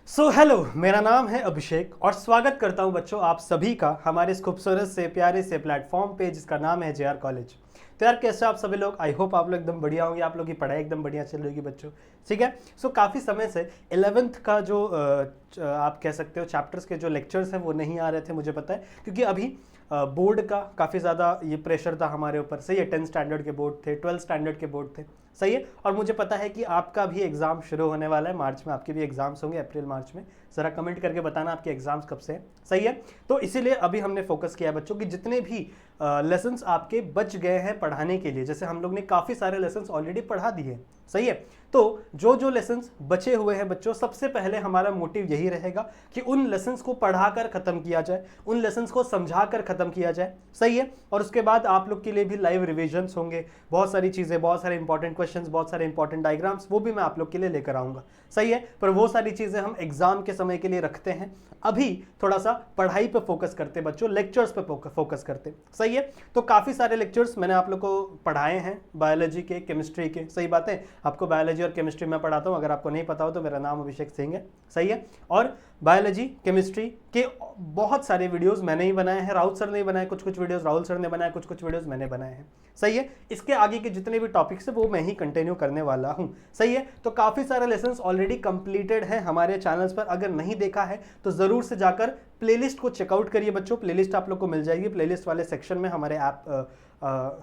Hello, मेरा नाम है अभिषेक और स्वागत करता हूं बच्चों आप सभी का हमारे इस खूबसूरत से प्यारे से प्लेटफॉर्म पे जिसका नाम है जेआर कॉलेज। तो यार कैसे आप सभी लोग? आई होप आप लोग एकदम बढ़िया होंगे, आप लोग की पढ़ाई एकदम बढ़िया चल रही होगी बच्चों। ठीक है। काफ़ी समय से 11th का जो आप कह सकते हो चैप्टर्स के जो लेक्चर्स हैं वो नहीं आ रहे थे, मुझे पता है, क्योंकि अभी बोर्ड का काफ़ी ज़्यादा ये प्रेशर था हमारे ऊपर। सही है, 10th स्टैंडर्ड के बोर्ड थे, 12th स्टैंडर्ड के बोर्ड थे। सही है। और मुझे पता है कि आपका भी एग्ज़ाम शुरू होने वाला है मार्च में, आपके भी एग्जाम्स होंगे अप्रैल मार्च में। ज़रा कमेंट करके बताना आपके एग्जाम्स कब से हैं। सही है। तो इसीलिए अभी हमने फोकस किया है बच्चों कि जितने भी लेसन्स आपके बच गए हैं पढ़ाने के लिए, जैसे हम लोग ने काफ़ी सारे लेसन्स ऑलरेडी पढ़ा दिए। सही है। तो जो जो लेसन्स बचे हुए हैं बच्चों, सबसे पहले हमारा मोटिव यही रहेगा कि उन लेसन्स को पढ़ाकर ख़त्म किया जाए, उन लेसन्स को समझाकर ख़त्म किया जाए। सही है। और उसके बाद आप लोग के लिए भी लाइव रिविजन्स होंगे, बहुत सारी चीज़ें, बहुत सारे इंपॉर्टेंट क्वेश्चंस, बहुत सारे इंपॉर्टेंट डायग्राम्स, वो भी मैं आप लोग के लिए लेकर आऊँगा। सही है। पर वो सारी चीज़ें हम एग्जाम के समय के लिए रखते हैं, अभी थोड़ा सा पढ़ाई पे फोकस करते बच्चों, लेक्चर्स पे फोकस करते। सही है। तो काफ़ी सारे लेक्चर्स मैंने आप लोग को पढ़ाए हैं, बायोलॉजी के, केमिस्ट्री के। सही बात है, आपको बायोलॉजी और केमिस्ट्री में पढ़ाता हूँ, अगर आपको नहीं पता हो तो मेरा नाम अभिषेक सिंह है। सही है। और बायोलॉजी केमिस्ट्री के बहुत सारे वीडियोस मैंने ही बनाए हैं, राहुल सर ने बनाए कुछ कुछ वीडियोस, राहुल सर ने बनाए कुछ कुछ वीडियोस, मैंने बनाए हैं। सही है। इसके आगे के जितने भी टॉपिक्स हैं वो मैं ही कंटिन्यू करने वाला हूँ। सही है। तो काफ़ी सारे लेसन्स ऑलरेडी कंप्लीटेड हैं हमारे चैनल्स पर, अगर नहीं देखा है तो ज़रूर से जाकर प्लेलिस्ट को चेकआउट करिए बच्चों। प्लेलिस्ट आप लोग को मिल जाएगी प्लेलिस्ट वाले सेक्शन में हमारे ऐप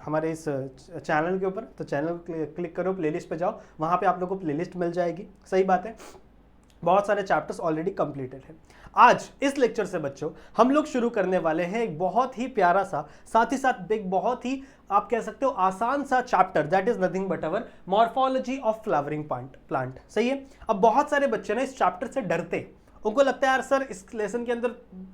हमारे इस चैनल के ऊपर। तो चैनल क्लिक करो, प्लेलिस्ट पे जाओ, वहाँ पे आप लोग को प्लेलिस्ट मिल जाएगी। सही बात है। बहुत सारे चैप्टर्स ऑलरेडी कंप्लीटेड हैं। आज इस लेक्चर से बच्चों हम लोग शुरू करने वाले हैं एक बहुत ही प्यारा सा, साथ ही साथ एक बहुत ही आप कह सकते हो आसान सा chapter, that is nothing but our morphology of flowering plant. सही है। अब बहुत सारे बच्चे ना इस चैप्टर से डरते, उनको लगता है यार सर इस लेसन के अंदर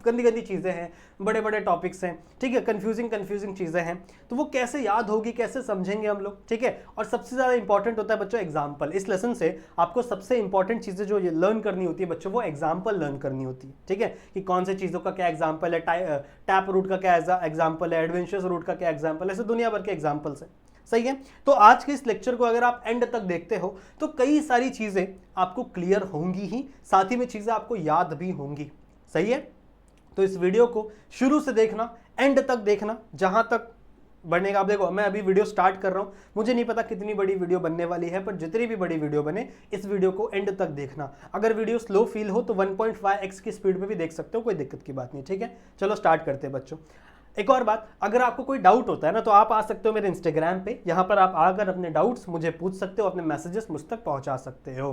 गंदी गंदी चीज़ें हैं, बड़े बड़े टॉपिक्स हैं, ठीक है, कंफ्यूजिंग चीज़ें हैं, तो वो कैसे याद होगी, कैसे समझेंगे हम लोग। ठीक है। और सबसे ज़्यादा इंपॉर्टेंट होता है बच्चों एग्जाम्पल। इस लेसन से आपको सबसे इंपॉर्टेंट चीज़ें जो लर्न करनी होती है बच्चों, वो एग्जाम्पल लर्न करनी होती है। ठीक है, कि कौन से चीज़ों का क्या एग्जाम्पल है, टैप रूट का क्या एग्जाम्पल है, एडवेंचर्स रूट का क्या एग्जाम्पल है, ऐसे दुनिया भर के एग्जाम्पल्स हैं। सही है। तो आज के इस लेक्चर को अगर आप एंड तक देखते हो तो कई सारी चीजें आपको क्लियर होंगी ही, साथ ही में चीजें आपको याद भी होंगी। सही है। तो इस वीडियो को शुरू से देखना, एंड तक देखना, जहां तक बढ़ने का। आप देखो, मैं अभी वीडियो स्टार्ट कर रहा हूं, मुझे नहीं पता कितनी बड़ी वीडियो बनने वाली है, पर जितनी भी बड़ी वीडियो बने इस वीडियो को एंड तक देखना। अगर वीडियो स्लो फील हो तो 1.5x की स्पीड पे भी देख सकते हो, कोई दिक्कत की बात नहीं। ठीक है। चलो स्टार्ट करते हैं बच्चों। एक और बात, अगर आपको कोई डाउट होता है ना तो आप आ सकते हो मेरे इंस्टाग्राम पे, यहाँ पर आप आकर अपने डाउट्स मुझे पूछ सकते हो, अपने मैसेजेस मुझ तक पहुँचा सकते हो।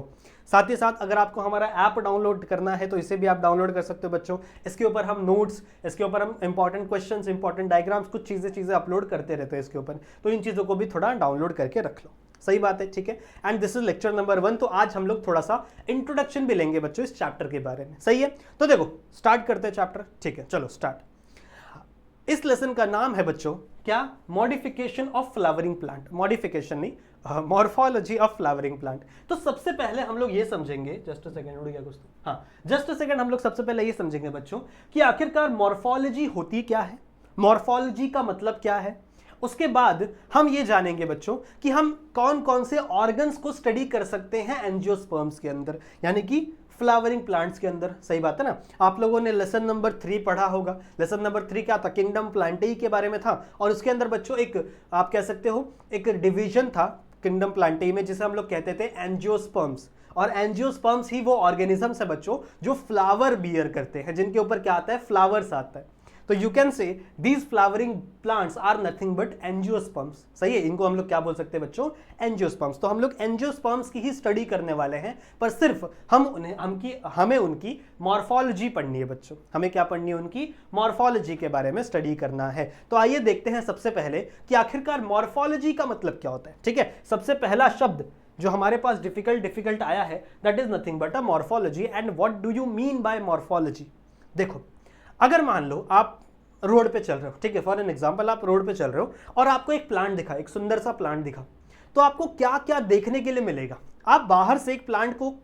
साथ ही साथ अगर आपको हमारा ऐप डाउनलोड करना है तो इसे भी आप डाउनलोड कर सकते हो बच्चों। इसके ऊपर हम नोट्स, इसके ऊपर हम इंपॉर्टेंट क्वेश्चंस, इंपॉर्टेंट डायग्राम्स, कुछ चीज़ें अपलोड करते रहते हैं इसके ऊपर, तो इन चीज़ों को भी थोड़ा डाउनलोड करके रख लो। सही बात है। ठीक है। And this is lecture number 1। तो आज हम लोग थोड़ा सा इंट्रोडक्शन भी लेंगे बच्चों इस चैप्टर के बारे में। सही है। तो देखो स्टार्ट करते हैं चैप्टर। ठीक है, चलो स्टार्ट। इस लेसन का नाम है बच्चों क्या? Modification of flowering plant. Modification नहीं, मॉर्फोलॉजी ऑफ फ्लावरिंग प्लांट। तो सबसे पहले हम लोग ये समझेंगे, जस्ट अ सेकंड, उड़ गया कुछ तो, हाँ जस्ट अ सेकंड, हम लोग सबसे पहले ये समझेंगे बच्चों कि आखिरकार मॉर्फोलॉजी होती क्या है, मॉर्फोलॉजी का मतलब क्या है। उसके बाद हम ये जानेंगे बच्चों कि हम कौन कौन से ऑर्गन्स को स्टडी कर सकते हैं एंजियोस्पर्म्स के अंदर, यानी कि फ्लावरिंग प्लांट्स के अंदर। सही बात है ना। आप लोगों ने लेसन नंबर 3 पढ़ा होगा। लेसन नंबर 3 क्या था? किंगडम प्लांटेई के बारे में था। और उसके अंदर बच्चों एक आप कह सकते हो एक डिवीजन था किंगडम प्लांटेई में, जिसे हम लोग कहते थे एंजियोस्पर्म्स। और एंजियोस्पर्म्स ही वो ऑर्गेनिजम्स है बच्चों जो फ्लावर बियर करते हैं, जिनके ऊपर क्या आता है? फ्लावर्स आता है। तो you can say these flowering plants are nothing but angiosperms. सही है। इनको हम लोग क्या बोल सकते हैं बच्चों? एंजियोस्पर्म्स। तो हम लोग एंजियोस्पर्म्स की ही स्टडी करने वाले हैं, पर सिर्फ हमें उनकी मॉर्फोलॉजी पढ़नी है बच्चों। हमें क्या पढ़नी है? उनकी मॉर्फोलॉजी के बारे में स्टडी करना है। तो आइए देखते हैं सबसे पहले कि आखिरकार मॉर्फोलॉजी का मतलब क्या होता है। ठीक है। सबसे पहला शब्द जो हमारे पास डिफिकल्ट आया है, that is nothing but a morphology. And what do you mean by morphology? देखो, अगर मान लो आप रोड पे चल रहे हो, ठीक है, फॉर एन एग्जांपल आप रोड पे चल रहे हो और आपको एक प्लांट दिखा, एक सुंदर सा प्लांट दिखा, तो आपको क्या क्या देखने के लिए मिलेगा? आप बाहर से एक प्लांट को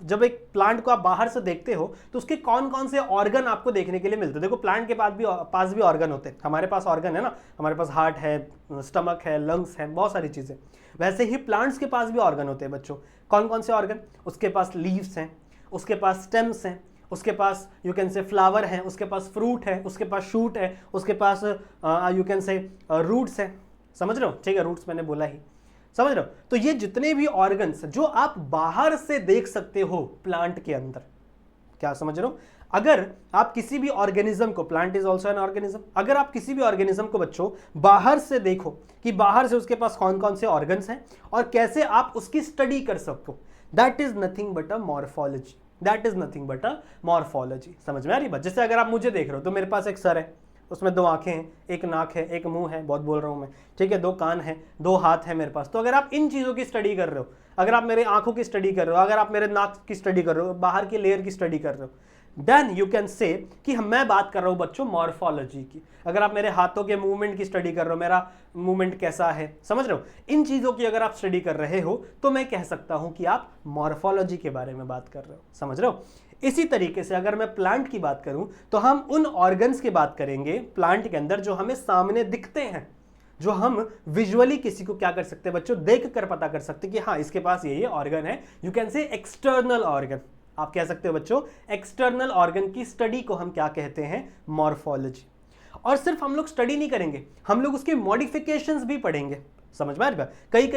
जब एक प्लांट को आप बाहर से देखते हो तो उसके कौन कौन से ऑर्गन आपको देखने के लिए मिलते हैं? देखो, प्लांट के पास भी ऑर्गन होते हैं। हमारे पास ऑर्गन है ना, हमारे पास हार्ट है, स्टमक है, लंग्स है, बहुत सारी चीजें। वैसे ही प्लांट्स के पास भी ऑर्गन होते हैं बच्चों। कौन कौन से ऑर्गन? उसके पास लीव्स हैं, उसके पास स्टेम्स हैं, उसके पास यू कैन से फ्लावर है, उसके पास फ्रूट है, उसके पास शूट है, उसके पास यू कैन से रूट्स है। समझ रहे हो? ठीक है, रूट्स मैंने बोला ही, समझ रहे हो? तो ये जितने भी ऑर्गन्स जो आप बाहर से देख सकते हो प्लांट के अंदर, क्या समझ रहे हो? अगर आप किसी भी ऑर्गेनिज्म को, plant is also an organism, अगर आप किसी भी ऑर्गेनिज्म को बच्चों बाहर से देखो कि बाहर से उसके पास कौन कौन से ऑर्गन्स हैं और कैसे आप उसकी स्टडी कर सको, that is nothing but a morphology, that is nothing but a morphology. समझ में आ रही बात? जैसे अगर आप मुझे देख रहे हो तो मेरे पास एक सर है, उसमें 2 आंखें हैं, एक नाक है, एक मुंह है, बहुत बोल रहा हूं मैं, ठीक है, 2 कान है, 2 हाथ है मेरे पास। तो अगर आप इन चीजों की स्टडी कर रहे हो, अगर आप मेरे आंखों की स्टडी कर रहे हो, अगर आप मेरे नाक की स्टडी कर रहे हो, बाहर की लेयर की स्टडी कर रहे हो, देन यू कैन से कि मैं बात कर रहा हूं बच्चों मॉर्फोलॉजी की। अगर आप मेरे हाथों के मूवमेंट की स्टडी कर रहे हो, मेरा मूवमेंट कैसा है, समझ रहे हो, इन चीजों की अगर आप स्टडी कर रहे हो तो मैं कह सकता हूं कि आप मॉर्फोलॉजी के बारे में बात कर रहे हो। समझ रहे हो? इसी तरीके से अगर मैं प्लांट की बात करूं तो हम उन ऑर्गन्स की बात करेंगे प्लांट के अंदर जो हमें सामने दिखते हैं, जो हम विजुअली किसी को क्या कर सकते हैं बच्चों, देख कर पता कर सकते हैं कि हाँ इसके पास ये ऑर्गन है। यू कैन से एक्सटर्नल ऑर्गन, आप कह सकते हो बच्चों एक्सटर्नल ऑर्गन की स्टडी को हम क्या कहते हैं, मॉर्फोलॉजी। और सिर्फ हम लोग स्टडी नहीं करेंगे, हम लोग उसके मॉडिफिकेशंस भी पढ़ेंगे। समझ में आ रहा है? कई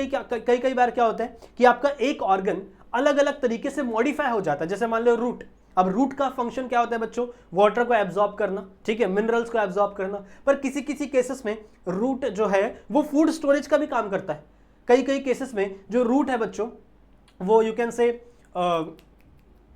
बार क्या होता है कि आपका एक ऑर्गन अलग अलग तरीके से मॉडिफाई हो जाता है। जैसे मान लो रूट, अब रूट का फंक्शन क्या होता है बच्चों, वाटर को एब्जॉर्ब करना, ठीक है, मिनरल्स को एब्जॉर्ब करना। पर किसी किसी केसेस में रूट जो है वो फूड स्टोरेज का भी काम करता है। कई केसेस में जो रूट है बच्चों वो यू कैन से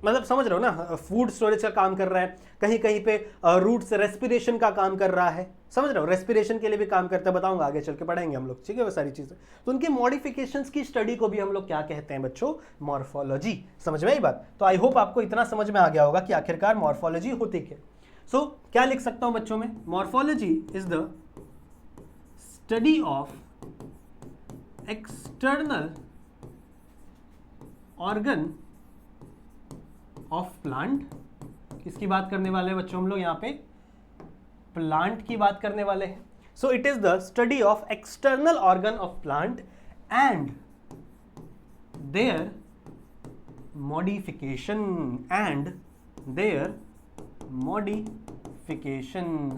मतलब समझ रहे हो ना, फूड स्टोरेज का काम कर रहा है, कहीं कहीं पे रूट्स रेस्पिरेशन का काम कर रहा है। समझ रहे हो? रेस्पिरेशन के लिए भी काम करता है, बताऊंगा आगे चल के पढ़ेंगे हम लोग, ठीक है, वो सारी चीजें। तो उनके मॉडिफिकेशंस की स्टडी को भी हम लोग क्या कहते हैं बच्चों, मॉर्फोलॉजी। समझ में आई बात? तो आई होप आपको इतना समझ में आ गया होगा कि आखिरकार मॉर्फोलॉजी होती क्या। सो क्या लिख सकता हूं बच्चों में, morphology is the study of external organ of plant. किसकी बात करने वाले हैं बच्चों हम लोग यहाँ पे, प्लांट की बात करने वाले हैं। So it is the study of external organ of plant and their modification,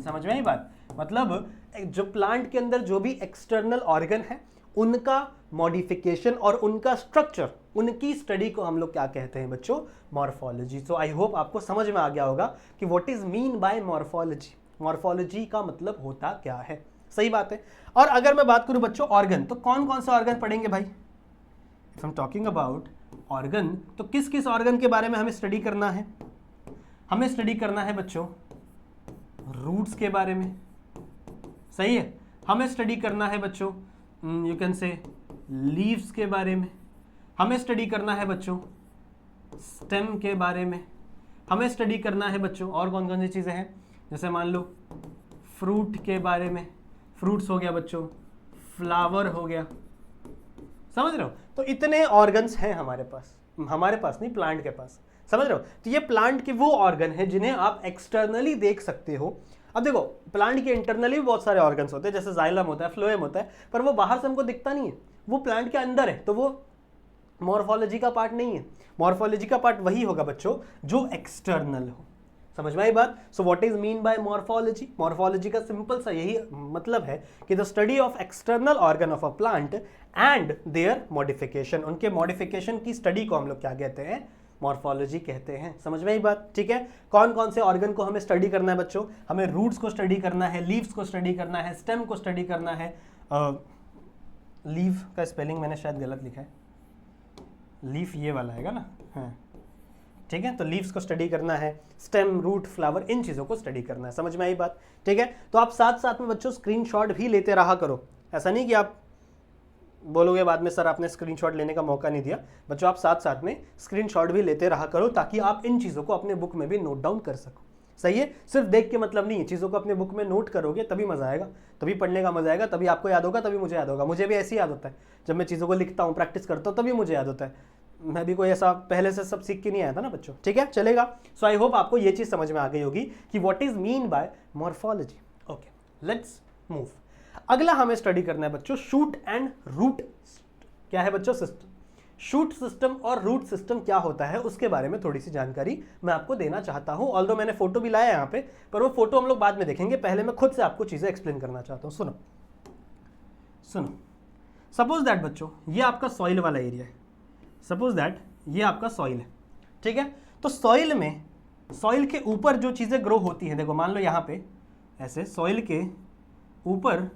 समझ में आई बात? मतलब जो प्लांट के अंदर जो भी एक्सटर्नल ऑर्गन है उनका मॉडिफिकेशन और उनका स्ट्रक्चर, उनकी स्टडी को हम लोग क्या कहते हैं बच्चों, मॉर्फोलॉजी। सो आई होप आपको समझ में आ गया होगा कि what is mean by morphology, morphology का मतलब होता क्या है। सही बात है। और अगर मैं बात करूं बच्चों ऑर्गन, तो कौन कौन से ऑर्गन पढ़ेंगे भाई? If I am talking about organ, तो किस किस ऑर्गन के बारे में हमें स्टडी करना है? हमें स्टडी करना है बच्चों रूट्स के बारे में, सही है। हमें स्टडी करना है बच्चों यू कैन से लीव्स के बारे में, हमें स्टडी करना है बच्चों स्टेम के बारे में, हमें स्टडी करना है बच्चों और कौन कौन सी चीज़ें हैं, जैसे मान लो फ्रूट के बारे में, फ्रूट्स हो गया बच्चों, फ्लावर हो गया। समझ रहे हो? तो इतने ऑर्गन्स हैं हमारे पास नहीं, प्लांट के पास। समझ रहे हो? तो ये प्लांट के वो ऑर्गन है जिन्हें आप एक्सटर्नली देख सकते हो। अब देखो प्लांट के इंटरनली भी बहुत सारे ऑर्गन्स होते हैं, जैसे जाइलम होता है, फ्लोएम होता है, पर वो बाहर से हमको दिखता नहीं है, वो प्लांट के अंदर है, तो वो मॉर्फोलॉजी का पार्ट नहीं है। मॉर्फोलॉजी का पार्ट वही होगा बच्चों जो एक्सटर्नल हो। समझ में आई बात? So what is mean by morphology? Morphology का सिंपल सा यही मतलब है कि the study of external organ of a plant and their modification, उनके मॉडिफिकेशन की स्टडी को हम लोग क्या कहते हैं, मॉर्फोलॉजी कहते हैं। समझ में आई बात? ठीक है। कौन कौन से ऑर्गन को हमें स्टडी करना है बच्चों? हमें रूट्स को स्टडी करना है, लीव्स को स्टडी करना है, स्टेम को स्टडी करना है। लीव का स्पेलिंग मैंने शायद गलत लिखा है, लीफ ये वाला है ना, हाँ ठीक है। तो लीव्स को स्टडी करना है, स्टेम, रूट, फ्लावर, इन चीज़ों को स्टडी करना है। समझ में आई बात? ठीक है। तो आप साथ साथ में बच्चों स्क्रीनशॉट भी लेते रहा करो। ऐसा नहीं कि आप बोलोगे बाद में सर आपने स्क्रीनशॉट लेने का मौका नहीं दिया। बच्चों आप साथ साथ में स्क्रीनशॉट भी लेते रहा करो ताकि आप इन चीज़ों को अपने बुक में भी नोट डाउन कर सको। सही है। सिर्फ देख के मतलब नहीं है, चीज़ों को अपने बुक में नोट करोगे तभी मजा आएगा, तभी पढ़ने का मजा आएगा, तभी आपको याद होगा, तभी मुझे याद होगा। मुझे भी ऐसे ही याद होता है, जब मैं चीज़ों को लिखता हूँ, प्रैक्टिस करता हूँ, तभी मुझे याद होता है। मैं भी कोई ऐसा पहले से सब सीख के नहीं आया था ना बच्चों। ठीक है, चलेगा। सो आई होप आपको ये चीज़ समझ में आ गई होगी कि what is mean by morphology. Okay, let's move. अगला हमें स्टडी करना है बच्चों शूट एंड रूट। क्या है बच्चों? सिस्टम। शूट सिस्टम और रूट सिस्टम क्या होता है उसके बारे में थोड़ी सी जानकारी मैं आपको देना चाहता हूं। ऑल्दो मैंने फोटो भी लाया यहाँ पे, पर वो फोटो हम लोग बाद में देखेंगे, पहले मैं खुद से आपको चीजें एक्सप्लेन करना चाहता हूं। सुनो सुनो, सपोज दैट बच्चों ये आपका सॉइल वाला एरिया है, सपोज दैट ये आपका सॉइल है, ठीक है। तो सॉइल में, सॉइल के ऊपर जो चीजें ग्रो होती हैं, देखो मान लो यहाँ पे ऐसे सॉइल के ऊपर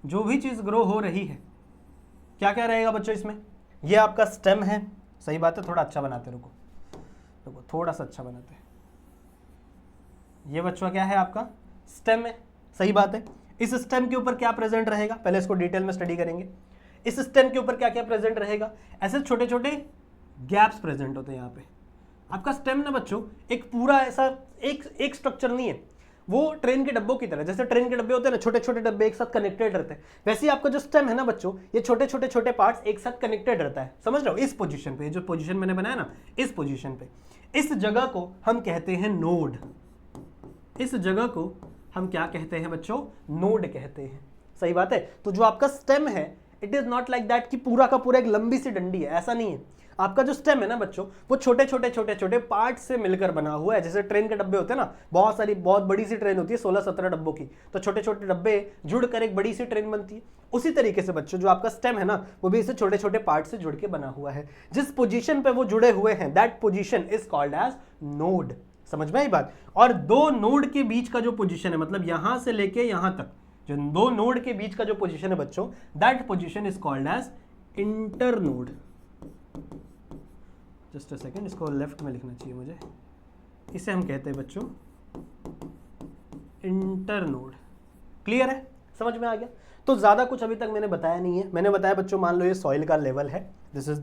जो भी चीज ग्रो हो रही है, क्या क्या रहेगा बच्चों इसमें? ये आपका स्टेम है, सही बात है, थोड़ा अच्छा बनाते, रुको थोड़ा सा अच्छा बनाते हैं। ये बच्चों क्या है आपका स्टेम है, सही बात है। इस स्टेम के ऊपर क्या प्रेजेंट रहेगा, पहले इसको डिटेल में स्टडी करेंगे। इस स्टेम के ऊपर क्या क्या प्रेजेंट रहेगा, ऐसे छोटे छोटे गैप्स प्रेजेंट होते हैं यहाँ पे। आपका स्टेम ना बच्चों एक पूरा ऐसा एक स्ट्रक्चर नहीं है, वो ट्रेन के डब्बों की तरह, जैसे ट्रेन के डब्बे होते हैं ना, छोटे छोटे डब्बे एक साथ कनेक्टेड रहते हैं, वैसे ही आपका जो स्टेम है ना बच्चों, ये छोटे छोटे छोटे पार्ट्स एक साथ कनेक्टेड रहता है, समझ रहे हो। इस पोजीशन पे, जो पोजीशन मैंने बनाया ना, इस पोजीशन पे, इस जगह को हम कहते हैं नोड। इस जगह को हम क्या कहते हैं बच्चों? नोड कहते हैं, सही बात है। तो जो आपका स्टेम है, it is not like that कि पूरा का पूरा एक लंबी सी डंडी है, ऐसा नहीं है। आपका जो स्टेम है ना बच्चों, वो छोटे छोटे छोटे छोटे पार्ट से मिलकर बना हुआ है। जैसे ट्रेन के डब्बे होते हैं ना, बहुत बड़ी सी ट्रेन होती है 16-17 डब्बों की, तो छोटे छोटे डब्बे जुड़कर एक बड़ी सी ट्रेन बनती है। उसी तरीके से बच्चों जो आपका स्टेम है ना, वो भी इसे छोटे छोटे पार्ट से जुड़ के बना हुआ है। जिस पोजीशन पे वो जुड़े हुए हैं, that position is called as node. समझ में आई बात? और दो नोड के बीच का जो पोजीशन है, मतलब यहां से लेके यहां तक, जो दो नोड के बीच का जो पोजीशन है बच्चों, that position is called as internode. Just a second, इसको लेफ्ट में लिखना चाहिए मुझे। इसे हम कहते हैं बच्चों इंटरनोड। क्लियर है? समझ में आ गया? तो ज्यादा कुछ अभी तक मैंने बताया नहीं है। मैंने बताया बच्चों, मान लो ये सॉइल का लेवल है, this is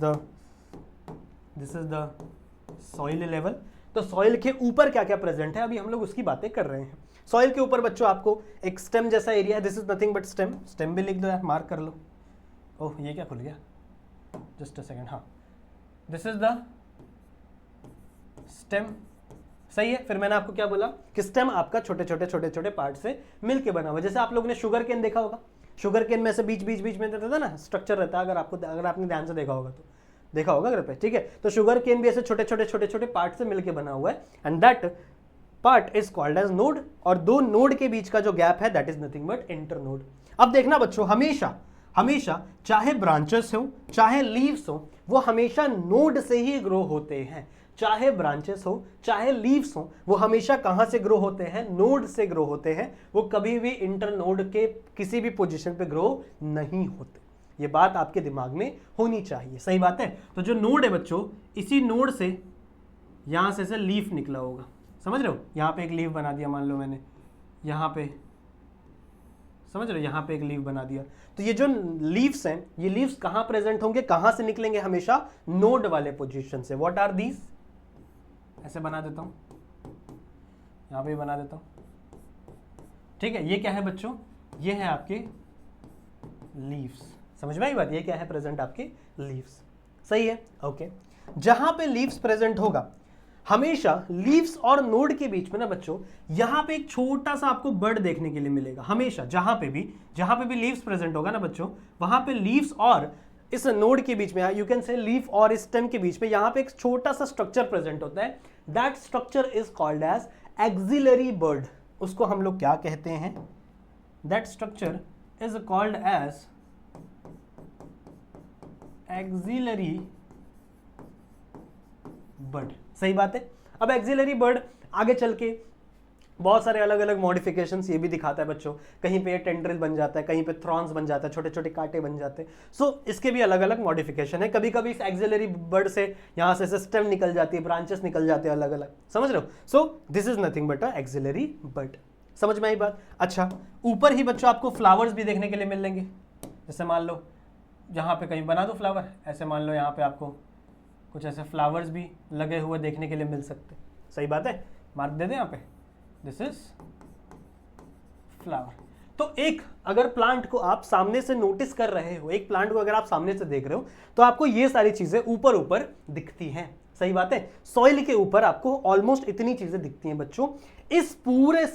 the soil level. तो सॉइल के ऊपर क्या क्या प्रेजेंट है, अभी हम लोग उसकी बातें कर रहे हैं। सॉइल के ऊपर बच्चों आपको एक स्टेम जैसा एरिया है, this is nothing but stem. Stem भी लिख दो यार, मार्क कर लो। ओह ये क्या खुल गया, जस्ट अ सेकेंड। हाँ, दिस इज द स्टेम, सही है। फिर मैंने आपको क्या बोला कि स्टेम आपका छोटे छोटे छोटे छोटे पार्ट से मिलके बना हुआ है। जैसे आप लोगों ने शुगर केन देखा होगा, शुगर केन में से बीच में देता था ना स्ट्रक्चर रहता है, अगर आपने ध्यान से देखा होगा तो, देखा होगा घर पे, ठीक है। तो शुगर केन भी ऐसे छोटे छोटे पार्ट से मिलके बना हुआ है, and that part is called as node. और दो नोड के बीच का जो गैप है, that is nothing but internode. अब देखना बच्चों, हमेशा चाहे ब्रांचेस हो चाहे लीव्स हो, वो हमेशा नोड से ही ग्रो होते हैं। चाहे ब्रांचेस हो चाहे लीव्स हो, वो हमेशा कहां से ग्रो होते हैं? नोड से ग्रो होते हैं। वो कभी भी इंटरनोड के किसी भी पोजीशन पे ग्रो नहीं होते। ये बात आपके दिमाग में होनी चाहिए, सही बात है। तो जो नोड है बच्चों, इसी नोड से यहां से लीफ निकला होगा, समझ रहे हो। यहां पे एक लीफ बना दिया, मान लो मैंने यहां पे, समझ रहे हो, यहां पे एक लीफ बना दिया। तो ये जो लीव्स हैं, ये लीव्स कहां प्रेजेंट होंगे, कहां से निकलेंगे? हमेशा नोड वाले पोजीशन से। What are these? ऐसे बना देता हूं, यहां पे बना देता हूं, ठीक है। ये क्या है बच्चों? ये है आपके लीव्स। समझ में आई बात? ये क्या है? प्रेजेंट आपके लीव्स, सही है, ओके। जहां पे लीव्स प्रेजेंट होगा, हमेशा लीव्स और नोड के बीच में ना बच्चों, यहां पे एक छोटा सा आपको बर्ड देखने के लिए मिलेगा। हमेशा जहां पे भी लीव्स प्रेजेंट होगा ना बच्चों, वहां पे लीव्स और इस नोड के बीच में, यू कैन से लीफ और स्टेम के बीच में, यहां पे एक छोटा सा स्ट्रक्चर प्रेजेंट होता है। That structure is called as axillary bird. उसको हम लोग क्या कहते हैं? That structure is called as axillary bird, सही बात है। अब एक्सिलरी बर्ड आगे चल के बहुत सारे अलग अलग मॉडिफिकेशंस ये भी दिखाता है बच्चों। कहीं पे टेंड्रिल बन जाता है, कहीं पे थ्रॉन्स बन जाता है, छोटे छोटे कांटे बन जाते हैं। सो इसके भी अलग अलग मॉडिफिकेशन है। कभी कभी इस एक्सिलरी बर्ड से यहाँ से स्टेम निकल जाती है, ब्रांचेस निकल जाते हैं अलग अलग, समझ रहे हो। सो this is nothing but a axillary bud. समझ में आई बात? अच्छा, ऊपर ही बच्चों आपको फ्लावर्स भी देखने के लिए मिल लेंगे। जैसे मान लो यहाँ पे कहीं बना दो फ्लावर, ऐसे मान लो यहाँ पे आपको कुछ ऐसे फ्लावर्स भी लगे हुए देखने के लिए मिल सकते, सही बात है। मार्क दे दें यहाँ पे, दिस इज फ्लावर। तो एक अगर प्लांट को आप सामने से नोटिस कर रहे हो, एक प्लांट को अगर आप सामने से देख रहे हो, तो आपको ये सारी चीजें ऊपर ऊपर दिखती हैं, सही बात है। सॉइल के ऊपर आपको ऑलमोस्ट इतनी चीजें दिखती हैं बच्चों। इस पूरे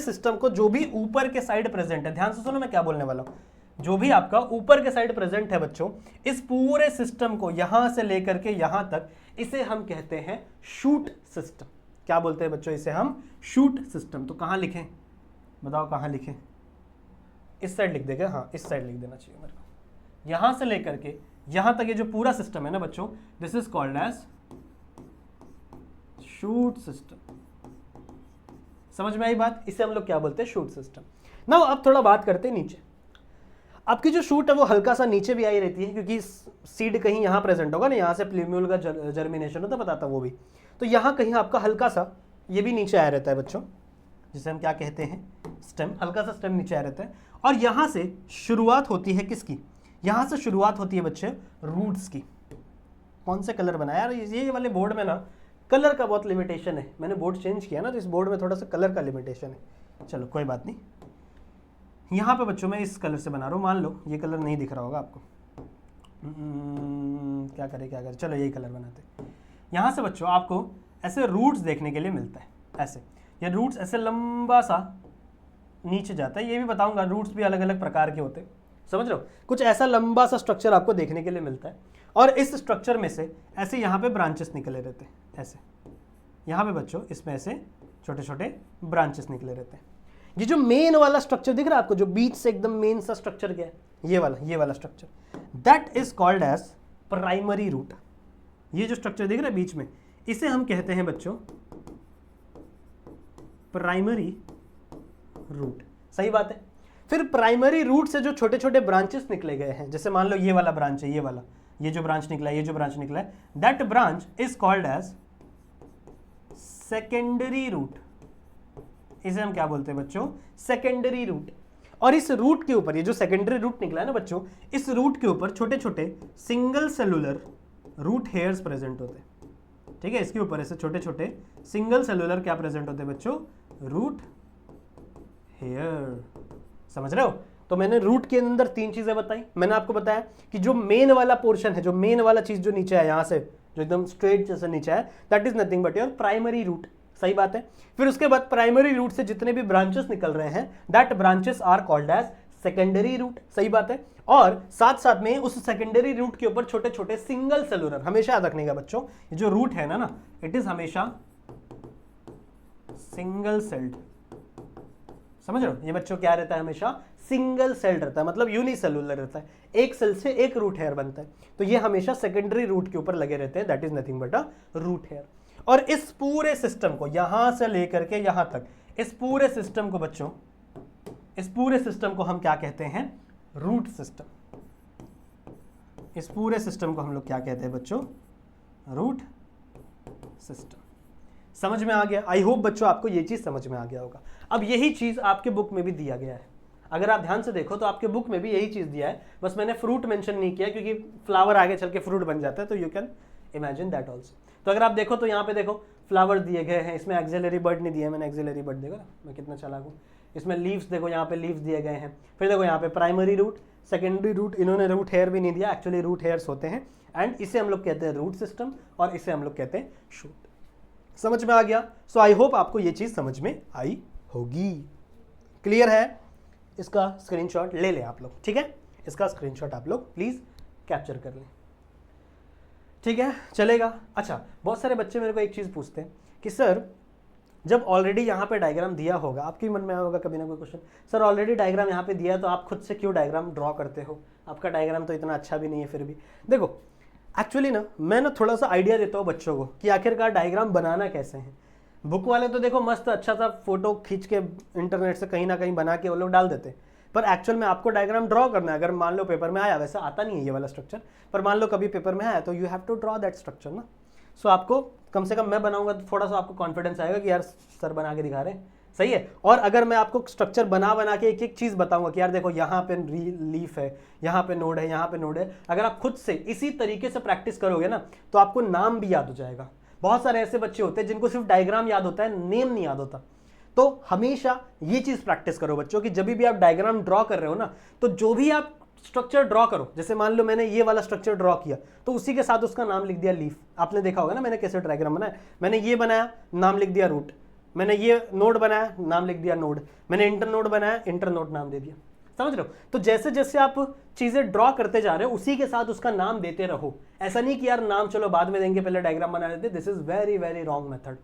सिस्टम को जो भी ऊपर के साइड प्रेजेंट है, ध्यान से सुनो मैं क्या बोलने वाला हूं। जो भी आपका ऊपर के साइड प्रेजेंट है बच्चों, इस पूरे सिस्टम को यहां से लेकर के यहां तक, इसे हम कहते हैं शूट सिस्टम। क्या बोलते हैं बच्चों? इसे हम शूट सिस्टम। तो कहां लिखें बताओ, कहां लिखें? इस साइड लिख देगा, हाँ इस साइड लिख देना चाहिए मेरे को। यहां से लेकर के यहां तक ये जो पूरा सिस्टम है ना बच्चों, this is called as shoot system. समझ में आई बात? इसे हम लोग क्या बोलते हैं? Shoot system. नाउ अब थोड़ा बात करते हैं नीचे। आपकी जो शूट है वो हल्का सा नीचे भी आई रहती है, क्योंकि सीड कहीं यहाँ प्रेजेंट होगा ना, यहाँ से प्लूम्यूल का जर्मिनेशन होता, बताता वो भी, तो यहाँ कहीं आपका हल्का सा ये भी नीचे आया रहता है बच्चों, जिसे हम क्या कहते हैं? स्टेम। हल्का सा स्टेम नीचे आया रहता है, और यहाँ से शुरुआत होती है किसकी? यहाँ से शुरुआत होती है बच्चे रूट्स की। कौन से कलर बनाया यार? ये वाले बोर्ड में ना कलर का बहुत लिमिटेशन है, मैंने बोर्ड चेंज किया ना, तो इस बोर्ड में थोड़ा सा कलर का लिमिटेशन है। चलो कोई बात नहीं। यहाँ पे बच्चों मैं इस कलर से बना रहा हूँ, मान लो ये कलर नहीं दिख रहा होगा आपको, क्या करें, चलो यही कलर बनाते हैं। यहाँ से बच्चों आपको ऐसे रूट्स देखने के लिए मिलता है, ऐसे ये रूट्स ऐसे लंबा सा नीचे जाता है। ये भी बताऊंगा, रूट्स भी अलग अलग प्रकार के होते हैं, समझ रहे हो? कुछ ऐसा लंबा सा स्ट्रक्चर आपको देखने के लिए मिलता है, और इस स्ट्रक्चर में से ऐसे यहाँ पे ब्रांचेस निकले रहते हैं, ऐसे यहाँ पे बच्चों इसमें ऐसे छोटे छोटे ब्रांचेस निकले रहते हैं। ये जो मेन वाला स्ट्रक्चर दिख रहा है आपको, जो बीच से एकदम मेन सा स्ट्रक्चर क्या है, ये वाला structure, that is called as primary root. ये जो स्ट्रक्चर दिख रहा है बीच में, इसे हम कहते हैं बच्चों प्राइमरी रूट। सही बात है। फिर प्राइमरी रूट से जो छोटे छोटे ब्रांचेस निकले गए हैं, जैसे मान लो ये वाला ब्रांच है, ये जो ब्रांच निकला है, ये जो ब्रांच निकला है, that branch is called as secondary root. इसे हम क्या बोलते हैं बच्चों? Secondary root. और इस रूट के ऊपर, ये जो सेकेंडरी रूट निकला है ना बच्चों, इस रूट के ऊपर छोटे छोटे single cellular root hairs present होते हैं। ठीक है, इसके ऊपर ऐसे छोटे छोटे सिंगल सेलुलर क्या प्रेजेंट होते हैं बच्चों? Root hair. समझ रहे हो? तो मैंने रूट के अंदर 3 चीजें बताई। मैंने आपको बताया कि जो मेन वाला पोर्शन है, जो मेन वाला चीज जो नीचे है, यहां से जो एकदम स्ट्रेट जैसे नीचे है, that is nothing but your primary root. सही बात है। फिर उसके बाद प्राइमरी रूट से जितने भी ब्रांचेस निकल रहे हैं, that branches are called as secondary root. सही बात है। और साथ साथ में उस सेकेंडरी रूट के ऊपर छोटे छोटे सिंगल सेलुलर, हमेशा याद रखने का बच्चों, ये जो रूट है ना, इट इज हमेशा सिंगल सेल्ड। समझ रहे हो? ये बच्चों क्या रहता है? हमेशा सिंगल सेल रहता है, मतलब यूनिसेलुलर रहता है, एक सेल से एक रूट हेयर बनता है। तो ये हमेशा सेकेंडरी रूट के ऊपर लगे रहते हैं, that is nothing but a root hair. और इस पूरे सिस्टम को यहां से लेकर के यहां तक, इस पूरे सिस्टम को बच्चों, इस पूरे सिस्टम को हम क्या कहते हैं? Root system. इस पूरे सिस्टम को हम लोग क्या कहते हैं बच्चों? Root system. समझ में आ गया? आई होप बच्चों आपको ये चीज समझ में आ गया होगा। अब यही चीज आपके बुक में भी दिया गया है, अगर आप ध्यान से देखो तो आपके बुक में भी यही चीज दिया है, बस मैंने फ्रूट मेंशन नहीं किया क्योंकि फ्लावर आगे चल के फ्रूट बन जाता है, तो you can imagine that also. तो अगर आप देखो तो यहाँ पे देखो फ्लावर दिए गए हैं, इसमें एक्सिलरी बर्ड नहीं दिया, मैंने एक्सिलरी बर्ड देखो मैं कितना चालाक हूँ। इसमें लीव्स देखो, यहाँ पे लीव्स दिए गए हैं। फिर देखो यहाँ पे प्राइमरी रूट, सेकेंडरी रूट, इन्होंने रूट हेयर भी नहीं दिया, एक्चुअली रूट हेयर्स होते हैं, एंड इसे हम लोग कहते हैं रूट सिस्टम, और इसे हम लोग कहते हैं शूट। समझ में आ गया? सो आई होप आपको ये चीज समझ में आई होगी। क्लियर है? इसका स्क्रीनशॉट ले लें आप लोग, ठीक है? इसका स्क्रीनशॉट आप लोग प्लीज कैप्चर कर लें, ठीक है? चलेगा। अच्छा, बहुत सारे बच्चे मेरे को एक चीज पूछते हैं कि सर जब ऑलरेडी यहाँ पे डायग्राम दिया होगा, आपके मन में आया होगा कभी ना कोई क्वेश्चन, सर ऑलरेडी डायग्राम यहाँ पे दिया है तो आप खुद से क्यों डायग्राम ड्रॉ करते हो? आपका डायग्राम तो इतना अच्छा भी नहीं है। फिर भी देखो, एक्चुअली ना मैं ना थोड़ा सा आइडिया देता हूँ बच्चों को कि आखिरकार डायग्राम बनाना कैसे है। बुक वाले तो देखो मस्त अच्छा सा फोटो खींच के इंटरनेट से कहीं ना कहीं बना के वो लोग डाल देते हैं, पर एक्चुअल में आपको डायग्राम ड्रॉ करना है। अगर मान लो पेपर में आया, वैसे आता नहीं है ये वाला स्ट्रक्चर, पर मान लो कभी पेपर में आया तो you have to draw that structure ना। सो आपको कम से कम मैं बनाऊंगा तो थोड़ा सा आपको कॉन्फिडेंस आएगा कि यार सर बना के दिखा रहे हैं, सही है। और अगर मैं आपको स्ट्रक्चर बना के एक एक चीज बताऊंगा कि यार देखो यहाँ पे लीफ है, यहाँ पे नोड है, यहाँ पे नोड है, अगर आप खुद से इसी तरीके से प्रैक्टिस करोगे ना तो आपको नाम भी याद हो जाएगा। बहुत सारे ऐसे बच्चे होते हैं जिनको सिर्फ डायग्राम याद होता है, नेम नहीं याद होता। तो हमेशा ये चीज प्रैक्टिस करो बच्चों कि जब भी आप डायग्राम ड्रॉ कर रहे हो ना, तो जो भी आप स्ट्रक्चर ड्रॉ करो, जैसे मान लो मैंने ये वाला स्ट्रक्चर ड्रॉ किया तो उसी के साथ उसका नाम लिख दिया लीफ। आपने देखा होगा ना मैंने कैसे डायग्राम बनाया, मैंने ये बनाया, नाम लिख दिया रूट, मैंने ये नोड बनाया, नाम लिख दिया नोड, मैंने इंटर नोड बनाया, इंटर नोड नाम दे दिया। समझ रहे हो? तो जैसे जैसे आप चीजें ड्रॉ करते जा रहे हो उसी के साथ उसका नाम देते रहो। ऐसा नहीं कि यार नाम चलो बाद में देंगे, पहले डायग्राम बना लेते। This is very very wrong method.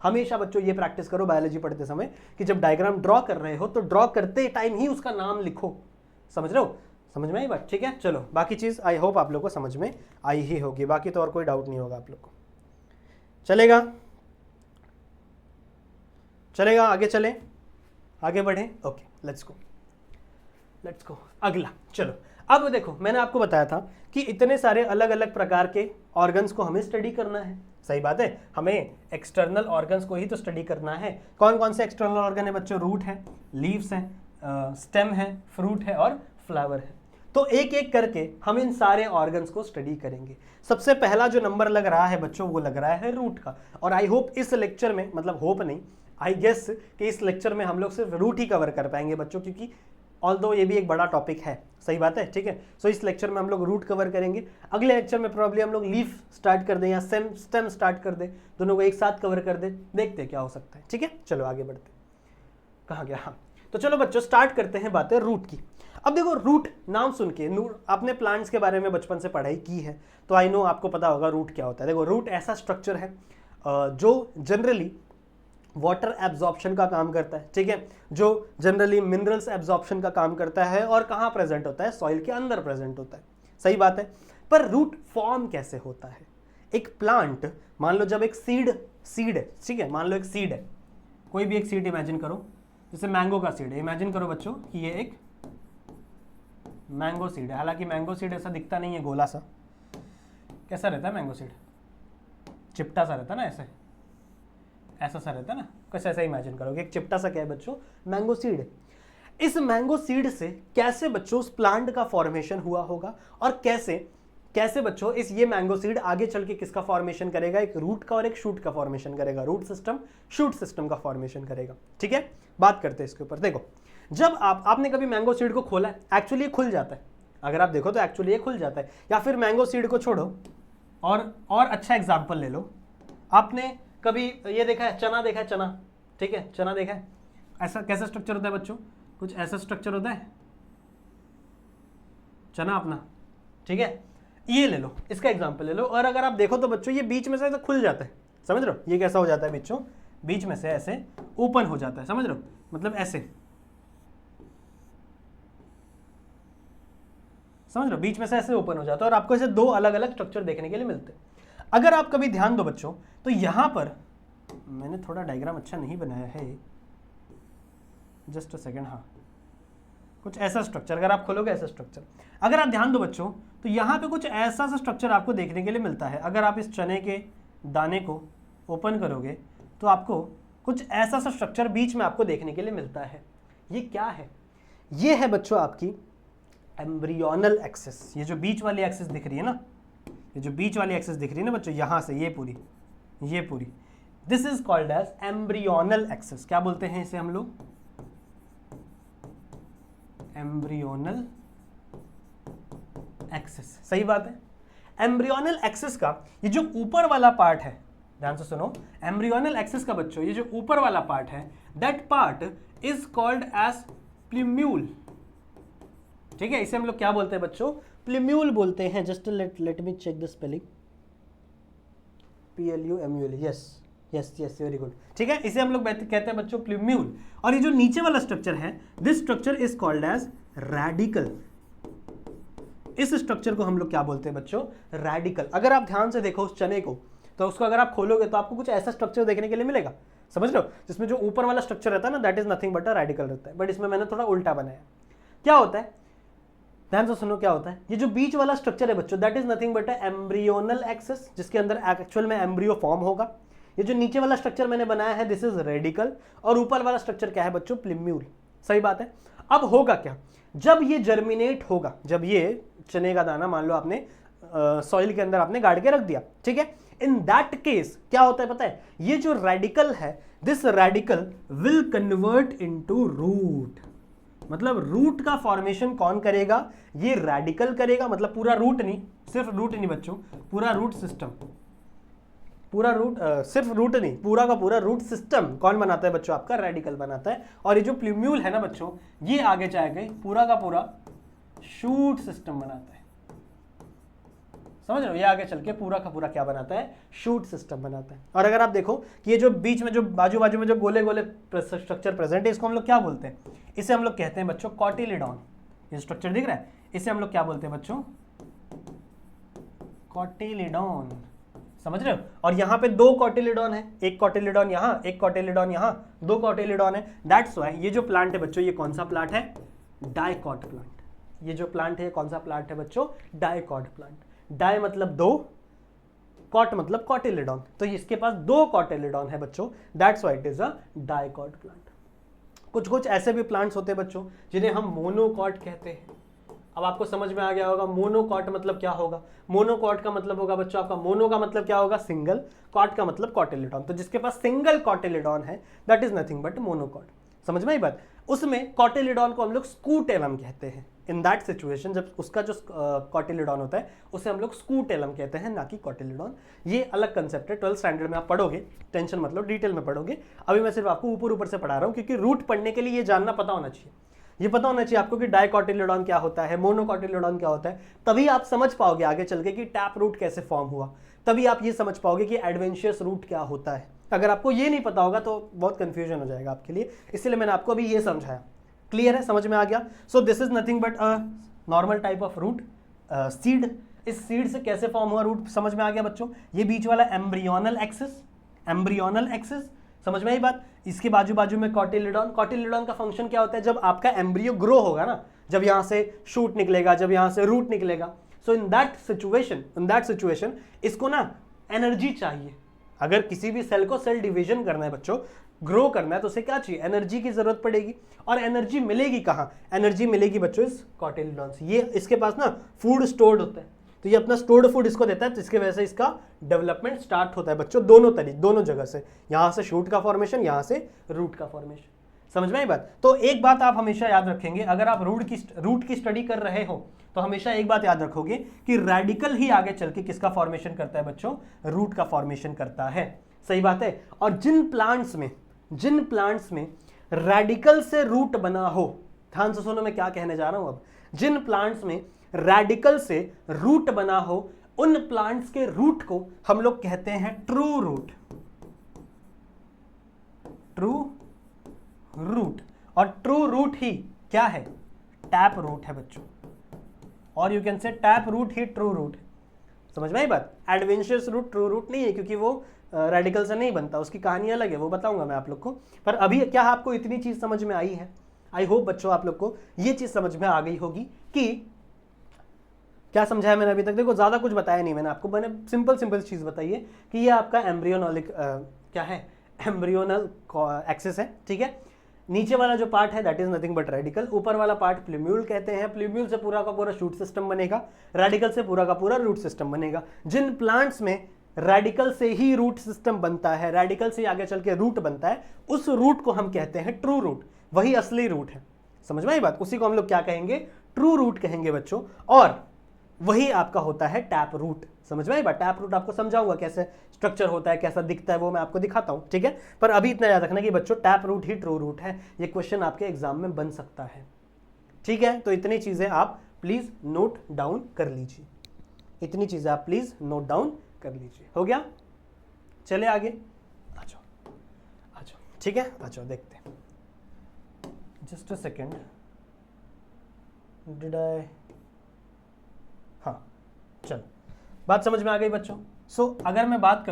हमेशा बच्चों ये प्रैक्टिस करो बायोलॉजी पढ़ते समय कि जब डायग्राम ड्रॉ कर रहे हो तो ड्रॉ करते टाइम ही उसका नाम लिखो। समझ रहे हो? समझ में आई बात? ठीक है, चलो बाकी चीज आई होप आप लोग को समझ में आई ही होगी, बाकी तो और कोई डाउट नहीं होगा आप लोग को। चलेगा चलेगा, आगे चलें, आगे बढ़े। ओके, लेट्स गो अगला। चलो अब देखो, मैंने आपको बताया था कि इतने सारे अलग अलग प्रकार के ऑर्गन्स को हमें स्टडी करना है। सही बात है, हमें एक्सटर्नल ऑर्गन्स को ही तो स्टडी करना है। कौन कौन से एक्सटर्नल ऑर्गन है बच्चों? रूट है, लीव्स है, स्टेम है, फ्रूट है और फ्लावर है। तो एक एक करके हम इन सारे ऑर्गन्स को स्टडी करेंगे। सबसे पहला जो नंबर लग रहा है बच्चों वो लग रहा है रूट का। और आई होप इस लेक्चर में, मतलब होप नहीं, आई गेस कि इस लेक्चर में हम लोग सिर्फ रूट ही कवर कर पाएंगे बच्चों, क्योंकि ऑल्दो ये भी एक बड़ा टॉपिक है। सही बात है, ठीक है। सो इस लेक्चर में हम लोग रूट कवर करेंगे। अगले लेक्चर में प्रॉब्ली हम लोग लीफ स्टार्ट कर दें या स्टेम स्टार्ट कर दें, दोनों को एक साथ कवर कर दें, देखते हैं क्या हो सकता है। ठीक है, चलो आगे बढ़ते। कहाँ गया? हाँ, तो चलो बच्चों स्टार्ट करते हैं बातें रूट की। अब देखो, रूट नाम सुन के, आपने प्लांट्स के बारे में बचपन से पढ़ाई की है तो आई नो आपको पता होगा रूट क्या होता है। देखो, रूट ऐसा स्ट्रक्चर है जो जनरली वाटर एब्जॉर्प्शन का काम करता है। ठीक है, जो जनरली मिनरल्स एब्जॉर्प्शन का काम करता है और कहाँ प्रेजेंट होता है? सॉइल के अंदर प्रेजेंट होता है। सही बात है, पर रूट फॉर्म कैसे होता है? एक प्लांट, मान लो जब एक सीड है, ठीक है, मान लो एक सीड है, कोई भी एक सीड इमेजिन करो, जैसे मैंगो का सीड है। इमेजिन करो बच्चों कि ये एक मैंगो सीड है। हालांकि मैंगो सीड ऐसा दिखता नहीं है, गोला सा। कैसा रहता है मैंगो सीड? चिपटा सा रहता है ना, ऐसा सा रहता है ना, कुछ ऐसा इमेजिन करोगे। एक चिपटा सा क्या है बच्चों? मैंगो सीड है। इस मैंगो सीड से कैसे बच्चों उस प्लांट का फॉर्मेशन हुआ होगा, और कैसे बच्चों इस ये मैंगो सीड आगे चल के किसका फॉर्मेशन करेगा? एक रूट का और एक शूट का फॉर्मेशन करेगा। रूट सिस्टम, शूट सिस्टम का फॉर्मेशन करेगा। ठीक है, बात करते हैं इसके ऊपर। देखो, जब आपने कभी मैंगो सीड को खोला है, एक्चुअली ये खुल जाता है। अगर आप देखो तो एक्चुअली ये खुल जाता है। या फिर मैंगो सीड को छोड़ो और अच्छा एग्जाम्पल ले लो। आपने कभी ये देखा है, चना देखा है? चना, ठीक है, चना देखा है? ऐसा कैसा स्ट्रक्चर होता है बच्चों? कुछ ऐसा स्ट्रक्चर होता है चना अपना। ठीक है, ये ले लो, इसका एग्जांपल ले लो। और अगर आप देखो तो बच्चों ये बीच में से ऐसा खुल जाता है। समझ रहे हो? ये कैसा हो जाता है बच्चों? बीच में से ऐसे ओपन हो जाता है। समझ रहे हो? मतलब ऐसे, समझ रहे हो? बीच में से ऐसे ओपन हो जाता है और आपको ऐसे दो अलग अलग स्ट्रक्चर देखने के लिए मिलते हैं। अगर आप कभी ध्यान दो बच्चों तो यहां पर मैंने थोड़ा डायग्राम अच्छा नहीं बनाया है, जस्ट अ सेकेंड। हाँ, कुछ ऐसा स्ट्रक्चर, अगर आप खोलोगे ऐसा स्ट्रक्चर, अगर आप ध्यान दो बच्चों तो यहाँ पे कुछ ऐसा सा स्ट्रक्चर आपको देखने के लिए मिलता है। अगर आप इस चने के दाने को ओपन करोगे तो आपको कुछ ऐसा सा स्ट्रक्चर बीच में आपको देखने के लिए मिलता है। ये क्या है? ये है बच्चों आपकी एम्ब्रियोनल एक्सिस। ये जो बीच वाली एक्सिस दिख रही है ना, ये जो बीच वाली एक्सिस दिख रही है ना बच्चों, यहाँ से ये पूरी, this is called as embryonal axis. क्या बोलते हैं इसे हम लोग? Embryonal axis. सही बात है। एम्ब्रियोनल एक्सिस का ये जो ऊपर वाला पार्ट है, ध्यान से सुनो, एम्ब्रियोनल एक्सिस का बच्चों ये जो ऊपर वाला पार्ट है, that part is called as plumule. ठीक है, इसे हम लोग क्या बोलते हैं बच्चों? प्लिम्यूल बोलते हैं। Just let me check the spelling. PLUMUL। Yes, very good. ठीक है, इसे हम लोग कहते हैं बच्चों प्लिम्यूल। और ये जो नीचे वाला स्ट्रक्चर है, this structure is called as radical. इस स्ट्रक्चर को हम लोग क्या बोलते हैं बच्चों? रेडिकल। अगर आप ध्यान से देखो उस चने को, तो उसको अगर आप खोलोगे तो आपको कुछ ऐसा स्ट्रक्चर देखने के लिए मिलेगा। समझ रहे हो? जिसमें जो ऊपर वाला स्ट्रक्चर रहता है ना, that is nothing but a radical रहता है। बट इसमें मैंने थोड़ा उल्टा बनाया। क्या होता है? ध्यान से सुनो क्या होता है। ये जो बीच वाला स्ट्रक्चर है बच्चों, that is nothing but a embryonal axis, जिसके अंदर एक्चुअल में एम्ब्रियो फॉर्म होगा। ये जो नीचे वाला स्ट्रक्चर मैंने बनाया है, दिस इज रेडिकल। और ऊपर वाला स्ट्रक्चर क्या है बच्चों? प्लिम्यूल। सही बात है। अब होगा क्या? जब ये जर्मिनेट होगा, जब ये चने का दाना मान लो आपने सॉइल के अंदर आपने गाड़ के रख दिया, ठीक है, इन दैट केस क्या होता है पता है? ये जो रेडिकल है, this radical will convert into root. मतलब रूट का फॉर्मेशन कौन करेगा? ये रेडिकल करेगा। मतलब पूरा रूट नहीं, सिर्फ रूट नहीं बच्चों, पूरा रूट सिस्टम। पूरा रूट सिर्फ रूट नहीं, पूरा का पूरा रूट सिस्टम कौन बनाता है बच्चों? आपका रेडिकल बनाता है। और ये जो प्लूम्यूल है ना बच्चों, ये आगे जाएगा पूरा का पूरा शूट सिस्टम बनाता है। समझ रहे हो? ये आगे चल के पूरा का पूरा क्या बनाता है? शूट सिस्टम बनाता है। और अगर आप देखो कि ये जो बीच में जो बाजू बाजू में जो गोले गोले स्ट्रक्चर प्रेजेंट है, इसको हम लोग क्या बोलते हैं? इसे हम लोग कहते हैं बच्चों कॉटिलिडॉन। ये स्ट्रक्चर दिख रहा है, इसे हम लोग क्या बोलते हैं बच्चों? कॉटिलिडॉन। समझ रहे हो? और यहाँ पे दो कॉटिलिडॉन है, एक कॉटिलिडॉन यहाँ, एक कॉटिलिडॉन यहाँ, दो कॉटिलिडॉन है। दैट्स व्हाई ये जो प्लांट है बच्चों, ये कौन सा प्लांट है? Dicot plant. ये जो प्लांट है कौन सा प्लांट है बच्चों? Dicot plant. डाई मतलब दो, कॉट मतलब कॉटिलिडॉन, तो इसके पास दो कॉटिलिडॉन है बच्चों, that's why it is a dicot plant. कुछ कुछ ऐसे भी प्लांट्स होते हैं बच्चों जिन्हें हम मोनोकॉट कहते हैं। अब आपको समझ में आ गया होगा मोनोकॉट मतलब क्या होगा। मोनोकॉट का मतलब होगा बच्चों आपका, मोनो का मतलब क्या होगा? सिंगल, कॉट का मतलब कॉटिलिडॉन। तो जिसके पास सिंगल कॉटिलिडॉन है that is nothing but monocot. समझ में आई बात? उसमें कॉटिलिडॉन को हम लोग स्कूटेलम कहते हैं। इन दैट सिचुएशन जब उसका जो कॉटिलिडॉन होता है उसे हम लोग स्कूटेलम कहते हैं, ना कि कॉटिलिडॉन। ये अलग कंसेप्ट है, 12th स्टैंडर्ड में आप पढ़ोगे, टेंशन मतलब डिटेल में पढ़ोगे। अभी मैं सिर्फ आपको ऊपर ऊपर से पढ़ा रहा हूँ, क्योंकि रूट पढ़ने के लिए ये जानना पता होना चाहिए। ये पता होना चाहिए आपको कि डाइकॉटिलिडॉन क्या होता है, मोनोकॉटिलिडॉन क्या होता है। तभी आप समझ पाओगे आगे चल के कि टैप रूट कैसे फॉर्म हुआ। तभी आप ये समझ पाओगे कि एडवेंशियस रूट क्या होता है। अगर आपको ये नहीं पता होगा तो बहुत कंफ्यूजन हो जाएगा आपके लिए, इसलिए मैंने आपको अभी ये समझाया। क्लियर है? समझ में आ गया? So this is nothing but a normal type of root, seed. इस सीड से कैसे फॉर्म हुआ रूट समझ में आ गया बच्चों? ये बीच वाला एम्ब्रियोनल एक्सिस, एम्ब्रियोनल एक्सिस, समझ में आई बात? इसके बाजू बाजू में कॉटिलिडॉन। कॉटिलिडॉन का फंक्शन क्या होता है? जब आपका एम्ब्रियो ग्रो होगा ना, जब यहां से शूट निकलेगा, जब यहां से रूट निकलेगा, सो इन दैट सिचुएशन इसको ना एनर्जी चाहिए। अगर किसी भी सेल को सेल डिवीजन करना है बच्चों, ग्रो करना है, तो उसे क्या चाहिए? एनर्जी की जरूरत पड़ेगी। और एनर्जी मिलेगी कहाँ? एनर्जी मिलेगी बच्चों इस कॉटिलिडॉन से। ये इसके पास ना फूड स्टोर्ड होता है, तो ये अपना स्टोर्ड फूड इसको देता है, तो इसके वजह से इसका डेवलपमेंट स्टार्ट होता है बच्चों दोनों जगह से, यहाँ से शूट का फॉर्मेशन, यहाँ से रूट का फॉर्मेशन। समझ में आई बात? तो एक बात आप हमेशा याद रखेंगे, अगर आप रूट की स्टडी कर रहे हो तो हमेशा एक बात याद रखोगे कि रेडिकल ही आगे चल के किसका फॉर्मेशन करता है बच्चों? रूट का फॉर्मेशन करता है। सही बात है? और जिन प्लांट्स में रेडिकल से रूट बना हो, ध्यान से सुनो मैं क्या कहने जा रहा हूं अब। जिन प्लांट्स में रेडिकल से रूट बना हो, उन प्लांट्स के रूट को हम लोग कहते हैं ट्रू रूट। True root. और ट्रू रूट ही क्या है? टैप रूट है बच्चों। और you can say tap root ही ट्रू रूट। समझ में आई बात? एडवेंशियस रूट ट्रू रूट नहीं है, क्योंकि वो रेडिकल से नहीं बनता, उसकी कहानी अलग है, वो बताऊंगा मैं आप लोग को। पर अभी क्या आपको इतनी चीज समझ में आई है? आई होप बच्चों आप लोग को ये चीज समझ में आ गई होगी कि क्या समझाया मैंने अभी तक। देखो ज्यादा कुछ बताया नहीं मैंने आपको, मैंने सिंपल चीज बताई है कि ये आपका एम्ब्रियोनॉलिक क्या है? एम्ब्रियोनल एक्सिस है, ठीक है। नीचे वाला जो पार्ट है that is nothing but radical, ऊपर वाला पार्ट प्लूम्यूल कहते हैं। प्लूम्यूल से पूरा का पूरा शूट सिस्टम बनेगा, रेडिकल से पूरा का पूरा रूट सिस्टम बनेगा। जिन प्लांट्स में रेडिकल से ही रूट सिस्टम बनता है, रेडिकल से आगे चल के रूट बनता है, उस रूट को हम कहते हैं ट्रू रूट। वही असली रूट है। समझ में आई बात? उसी को हम लोग क्या कहेंगे? ट्रू रूट कहेंगे बच्चों। और वही आपका होता है टैप रूट। समझ में आई बात? टैप रूट आपको समझाऊंगा कैसे स्ट्रक्चर होता है, कैसा दिखता है, वो मैं आपको दिखाता हूं, ठीक है। पर अभी इतना याद रखना कि बच्चों टैप रूट ही ट्रू रूट है। ये क्वेश्चन आपके एग्जाम में बन सकता है, ठीक है। तो इतनी चीजें आप प्लीज नोट डाउन कर लीजिए, इतनी चीजें आप प्लीज नोट डाउन कर लीजिए। हो गया? चले आगे, आ जाओ, ठीक है, आ जाओ देखते हैं। Just a second, did I, हाँ चलो, बात समझ में आ गई बच्चों। सो अगर मैं बात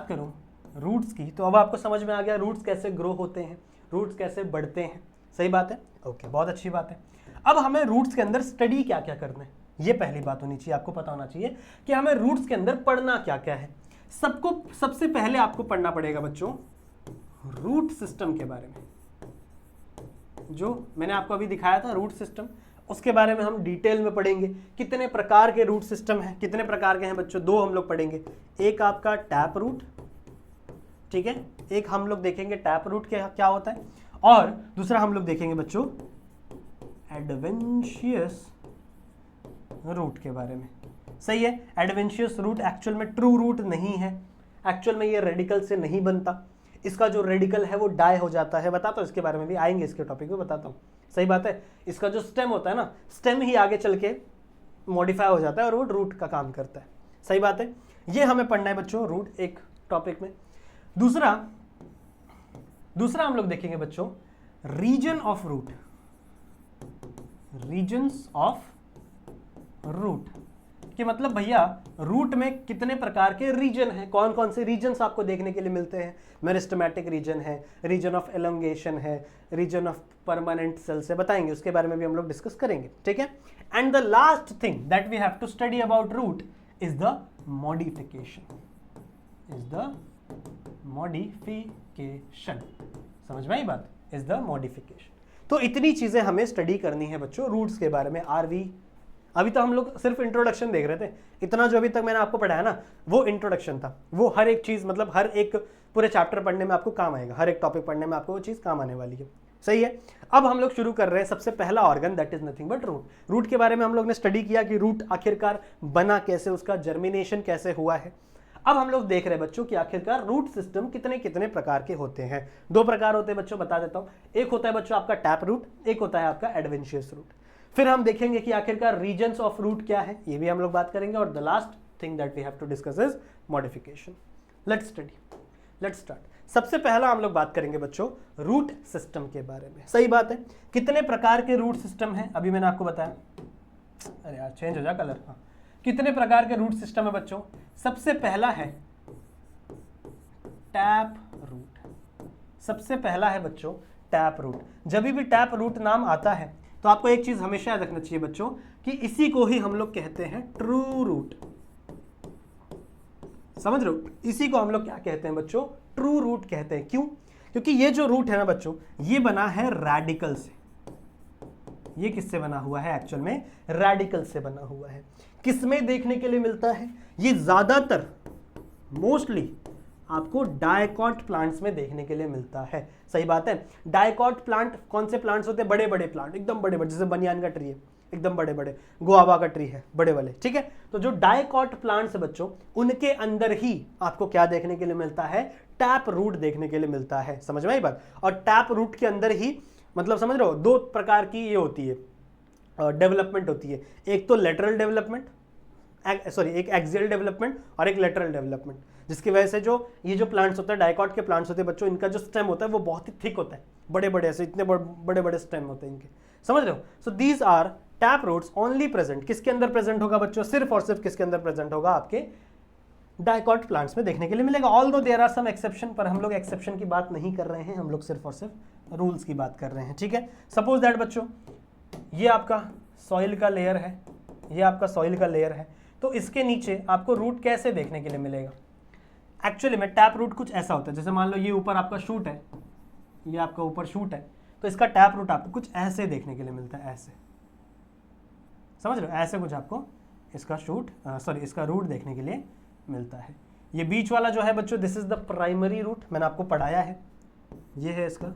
करूं रूट्स की, तो अब आपको समझ में आ गया रूट्स कैसे ग्रो होते हैं, रूट्स कैसे बढ़ते हैं। सही बात है? ओके, बहुत अच्छी बात है। अब हमें रूट्स के अंदर स्टडी क्या क्या करना है, ये पहली बात होनी चाहिए, आपको पता होना चाहिए कि हमें रूट्स के अंदर पढ़ना क्या क्या है। सबसे पहले आपको पढ़ना पड़ेगा बच्चों रूट सिस्टम के बारे में। जो मैंने आपको अभी दिखाया था रूट सिस्टम, उसके बारे में हम डिटेल में पढ़ेंगे। कितने प्रकार के रूट सिस्टम हैं, कितने प्रकार के हैं बच्चों? दो हम लोग पढ़ेंगे, एक आपका टैप रूट, ठीक है, एक हम लोग देखेंगे टैप रूट क्या होता है, और दूसरा हम लोग देखेंगे बच्चों एडवेंशियस रूट के बारे में। सही है। एडवेंशियस रूट एक्चुअल में ट्रू रूट नहीं है, एक्चुअल में ये रेडिकल से नहीं बनता, इसका जो रेडिकल है वो डाई हो जाता है। बताता हूँ इसके बारे में भी, आएंगे इसके टॉपिक में बताता हूँ। सही बात है। इसका जो स्टेम होता है ना, स्टेम ही आगे चल के मॉडिफाई हो जाता है और वो रूट का काम करता है। सही बात है। ये हमें पढ़ना है बच्चों रूट एक टॉपिक में। दूसरा हम लोग देखेंगे बच्चों region of root, regions of root कि मतलब भैया रूट में कितने प्रकार के रीजन हैं, कौन कौन से रीजन्स आपको देखने के लिए मिलते हैं। मेरिस्टेमेटिक रीजन है, रीजन ऑफ एलोंगेशन है, रीजन ऑफ परमानेंट सेल्स है, बताएंगे उसके बारे में भी हम लोग डिस्कस करेंगे, ठीक है। And the last thing that we have to study about root is the modification, समझ में आई बात, इज द मॉडिफिकेशन। तो इतनी चीजें हमें स्टडी करनी है बच्चों रूट्स के बारे में। आरवी अभी तो हम लोग सिर्फ इंट्रोडक्शन देख रहे थे, इतना जो अभी तक मैंने आपको पढ़ाया ना वो इंट्रोडक्शन था, वो हर एक चीज मतलब हर एक पूरे चैप्टर पढ़ने में आपको काम आएगा, हर एक टॉपिक पढ़ने में आपको वो चीज काम आने वाली है। सही है। अब हम लोग शुरू कर रहे हैं सबसे पहला organ that is nothing but root. Root के बारे में हम लोग ने स्टडी किया कि रूट आखिरकार बना कैसे, उसका जर्मिनेशन कैसे हुआ है। अब हम लोग देख रहे हैं बच्चों कि आखिरकार रूट सिस्टम कितने कितने प्रकार के होते हैं। दो प्रकार होते हैं बच्चों, बता देता हूं। एक होता है बच्चों आपका टैप रूट, एक होता है आपका एडवेंशियस रूट। फिर हम देखेंगे कि आखिरकार रीजन्स ऑफ रूट क्या है, ये भी हम लोग बात करेंगे। और the last thing that we have to discuss is modification. Let's start. सबसे पहला हम लोग बात करेंगे बच्चों रूट सिस्टम के बारे में। सही बात है। कितने प्रकार के रूट सिस्टम है अभी मैंने आपको बताया, अरे यार चेंज हो जा कलर। हाँ, कितने प्रकार के रूट सिस्टम है बच्चों। सबसे पहला है टैप रूट, सबसे पहला है बच्चों टैप रूट। जब भी टैप रूट नाम आता है तो आपको एक चीज हमेशा याद रखना चाहिए बच्चों कि इसी को ही हम लोग कहते हैं ट्रू रूट। समझ रहे हो, इसी को हम लोग क्या कहते हैं बच्चों, ट्रू रूट कहते हैं। क्यों? क्योंकि ये जो रूट है ना बच्चों ये बना है रेडिकल से। ये किससे बना हुआ है, एक्चुअल में रेडिकल से बना हुआ है। किसमें देखने के लिए मिलता है, ये ज्यादातर मोस्टली आपको डायकॉट प्लांट्स में देखने के लिए मिलता है। सही बात है। डायकॉट प्लांट कौन से प्लांट्स होते हैं, बड़े बड़े प्लांट, एकदम बड़े बड़े, जैसे बनियान का ट्री है एकदम बड़े बड़े, गुआवा का ट्री है बड़े वाले, ठीक है। तो जो डायकॉट प्लांट्स है बच्चों उनके अंदर ही आपको क्या देखने के लिए मिलता है, टैप रूट देखने के लिए मिलता है। समझ में आई बात। और टैप रूट के अंदर ही मतलब समझ रहे हो दो प्रकार की ये होती है डेवलपमेंट होती है। एक तो लेटरल डेवलपमेंट, एक एक्सियल डेवलपमेंट और एक लेटरल डेवलपमेंट, जिसकी वजह से जो ये जो प्लांट्स होते हैं डायकॉट के प्लांट्स होते हैं बच्चों, इनका जो स्टेम होता है वो बहुत ही थिक होता है, बड़े बड़े ऐसे इतने बड़े बड़े स्टेम होते हैं इनके। समझ रहे हो। So these are tap roots only present, किसके अंदर प्रेजेंट होगा बच्चों, सिर्फ और सिर्फ किसके अंदर प्रेजेंट होगा, आपके डायकॉट प्लांट्स में देखने के लिए मिलेगा। Although there are some exception, पर हम लोग एक्सेप्शन की बात नहीं कर रहे हैं, हम लोग सिर्फ और सिर्फ रूल्स की बात कर रहे हैं, ठीक है। सपोज दैट बच्चों ये आपका सॉइल का लेयर है, ये आपका सॉइल का लेयर है, तो इसके नीचे आपको रूट कैसे देखने के लिए मिलेगा। एक्चुअली में टैप रूट कुछ ऐसा होता है, जैसे मान लो ये ऊपर आपका शूट है, ये आपका ऊपर शूट है, तो इसका टैप रूट आपको कुछ ऐसे देखने के लिए मिलता है, ऐसे। समझ रहे हो, ऐसे कुछ आपको इसका इसका रूट देखने के लिए मिलता है। ये बीच वाला जो है बच्चों this is the primary root, मैंने आपको पढ़ाया है, ये है इसका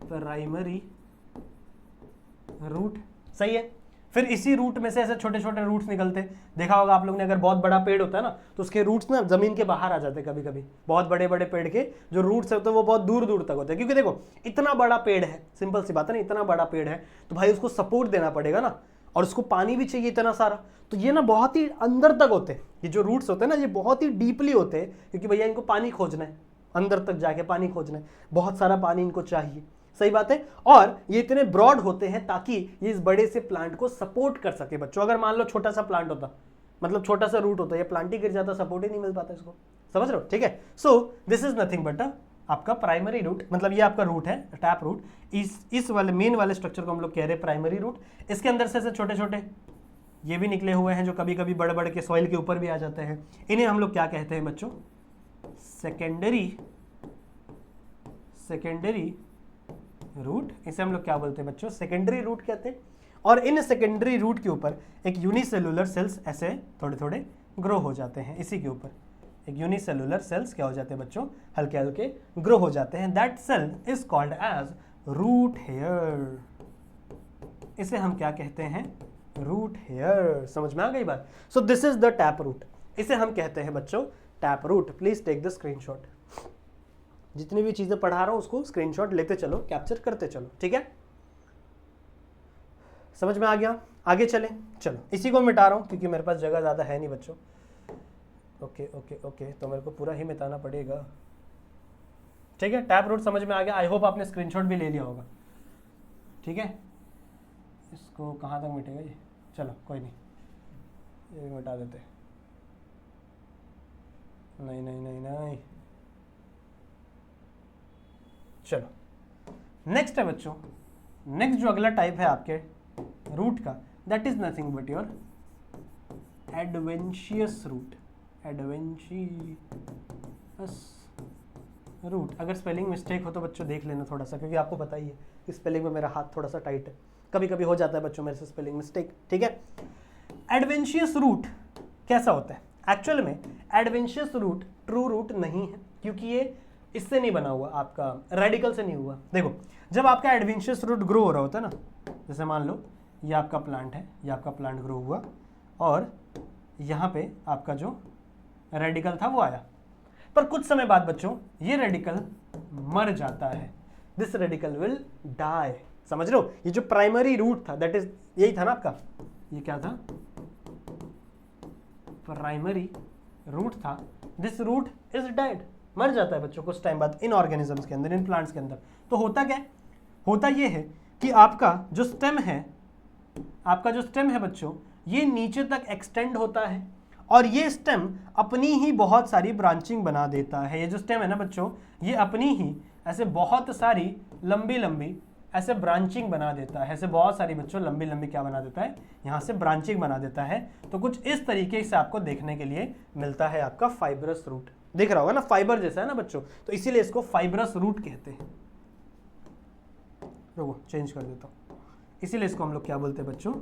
प्राइमरी रूट। सही है। फिर इसी रूट में से ऐसे छोटे छोटे रूट्स निकलते हैं, देखा होगा आप लोग ने, अगर बहुत बड़ा पेड़ होता है ना तो उसके रूट्स ना जमीन के बाहर आ जाते हैं कभी कभी। बहुत बड़े बड़े पेड़ के जो रूट्स होते हैं वो बहुत दूर दूर तक होते हैं, क्योंकि देखो इतना बड़ा पेड़ है, सिंपल सी बात है ना, इतना बड़ा पेड़ है तो भाई उसको सपोर्ट देना पड़ेगा ना, और उसको पानी भी चाहिए इतना सारा, तो ये ना बहुत ही अंदर तक होते हैं। ये जो रूट्स होते हैं ना ये बहुत ही डीपली होते हैं, क्योंकि भैया इनको पानी खोजना है, अंदर तक जाके पानी खोजना है, बहुत सारा पानी इनको चाहिए। सही बात है। और ये इतने ब्रॉड होते हैं ताकि ये इस बड़े से प्लांट को सपोर्ट कर सके बच्चों। अगर मान लो छोटा सा प्लांट होता, मतलब छोटा सा रूट होता, ये प्लांट ही गिर जाता, सपोर्ट ही नहीं मिल पाता इसको। समझ रहे हो, ठीक है। सो दिस इज नथिंग बट आपका प्राइमरी रूट, मतलब ये आपका रूट है टैप रूट। इस वाले मेन वाले स्ट्रक्चर को हम लोग कह रहे हैं प्राइमरी रूट। इसके अंदर से छोटे छोटे ये भी निकले हुए हैं जो कभी कभी बड़े बड़े के सॉइल के ऊपर भी आ जाते हैं, इन्हें हम लोग क्या कहते हैं बच्चों, सेकेंडरी रूट। इसे हम लोग क्या बोलते हैं बच्चों, सेकेंडरी रूट कहते हैं। और इन सेकेंडरी रूट के ऊपर एक यूनिसेलुलर सेल्स ऐसे थोड़े थोड़े ग्रो हो जाते हैं, इसी के ऊपर एक यूनिसेलुलर सेल्स क्या हो जाते हैं बच्चों, हल्के हल्के ग्रो हो जाते हैं। That cell is called as root hair. इसे हम क्या कहते हैं, रूट हेयर। समझ में आ गई बात? So this is the tap root, इसे हम कहते हैं बच्चों tap root. Please take the screenshot. जितनी भी चीजें पढ़ा रहा हूं उसको स्क्रीनशॉट लेते चलो, कैप्चर करते चलो, ठीक है? समझ में आ गया? आगे चले, चलो इसी को मिटा रहा हूं क्योंकि मेरे पास जगह ज्यादा है नहीं बच्चों। ओके ओके ओके, तो मेरे को पूरा ही मिटाना पड़ेगा, ठीक है? टैप रूट समझ में आ गया। आई होप आपने स्क्रीनशॉट भी ले लिया होगा, ठीक है? इसको कहाँ तक मिटेगा ये? चलो कोई नहीं, ये भी मिटा देते। नहीं नहीं नहीं नहीं, चलो नेक्स्ट है बच्चों। नेक्स्ट जो अगला टाइप है आपके रूट का, that is nothing but your adventitious root. Adventitious root. अगर स्पेलिंग मिस्टेक हो तो बच्चों देख लेना थोड़ा सा, क्योंकि आपको पता ही है कि स्पेलिंग में मेरा हाथ थोड़ा सा टाइट है, कभी कभी हो जाता है बच्चों मेरे से स्पेलिंग मिस्टेक, ठीक है? एडवेंशियस रूट कैसा होता है? एक्चुअल में एडवेंशियस रूट ट्रू रूट नहीं है, क्योंकि ये इससे नहीं बना हुआ, आपका रेडिकल से नहीं हुआ। देखो जब आपका एडवेंशियस रूट ग्रो हो रहा होता है ना, जैसे मान लो ये आपका प्लांट है, ये आपका प्लांट ग्रो हुआ और यहाँ पे आपका जो रेडिकल था वो आया, पर कुछ समय बाद बच्चों ये रेडिकल मर जाता है। This radical will die. समझ लो, ये जो प्राइमरी रूट था दैट इज यही था ना आपका, ये क्या था? प्राइमरी रूट था। दिस रूट इज डेड, मर जाता है बच्चों कुछ टाइम बाद इन ऑर्गेनिजम्स के अंदर, इन प्लांट्स के अंदर। तो होता क्या है? होता ये है कि आपका जो स्टेम है, आपका जो स्टेम है बच्चों, ये नीचे तक एक्सटेंड होता है और ये स्टेम अपनी ही बहुत सारी ब्रांचिंग बना देता है। ये जो स्टेम है ना बच्चों, ये अपनी ही ऐसे बहुत सारी लंबी लंबी ऐसे ब्रांचिंग बना देता है, ऐसे बहुत सारी बच्चों लंबी लंबी क्या बना देता है, यहाँ से ब्रांचिंग बना देता है। तो कुछ इस तरीके से आपको देखने के लिए मिलता है आपका फाइब्रस रूट। दिख रहा होगा ना, फाइबर जैसा है ना बच्चों, तो इसीलिए इसको फाइब्रस रूट कहते हैं। रुको चेंज कर देता हूँ, इसीलिए इसको हम लोग क्या बोलते हैं बच्चों?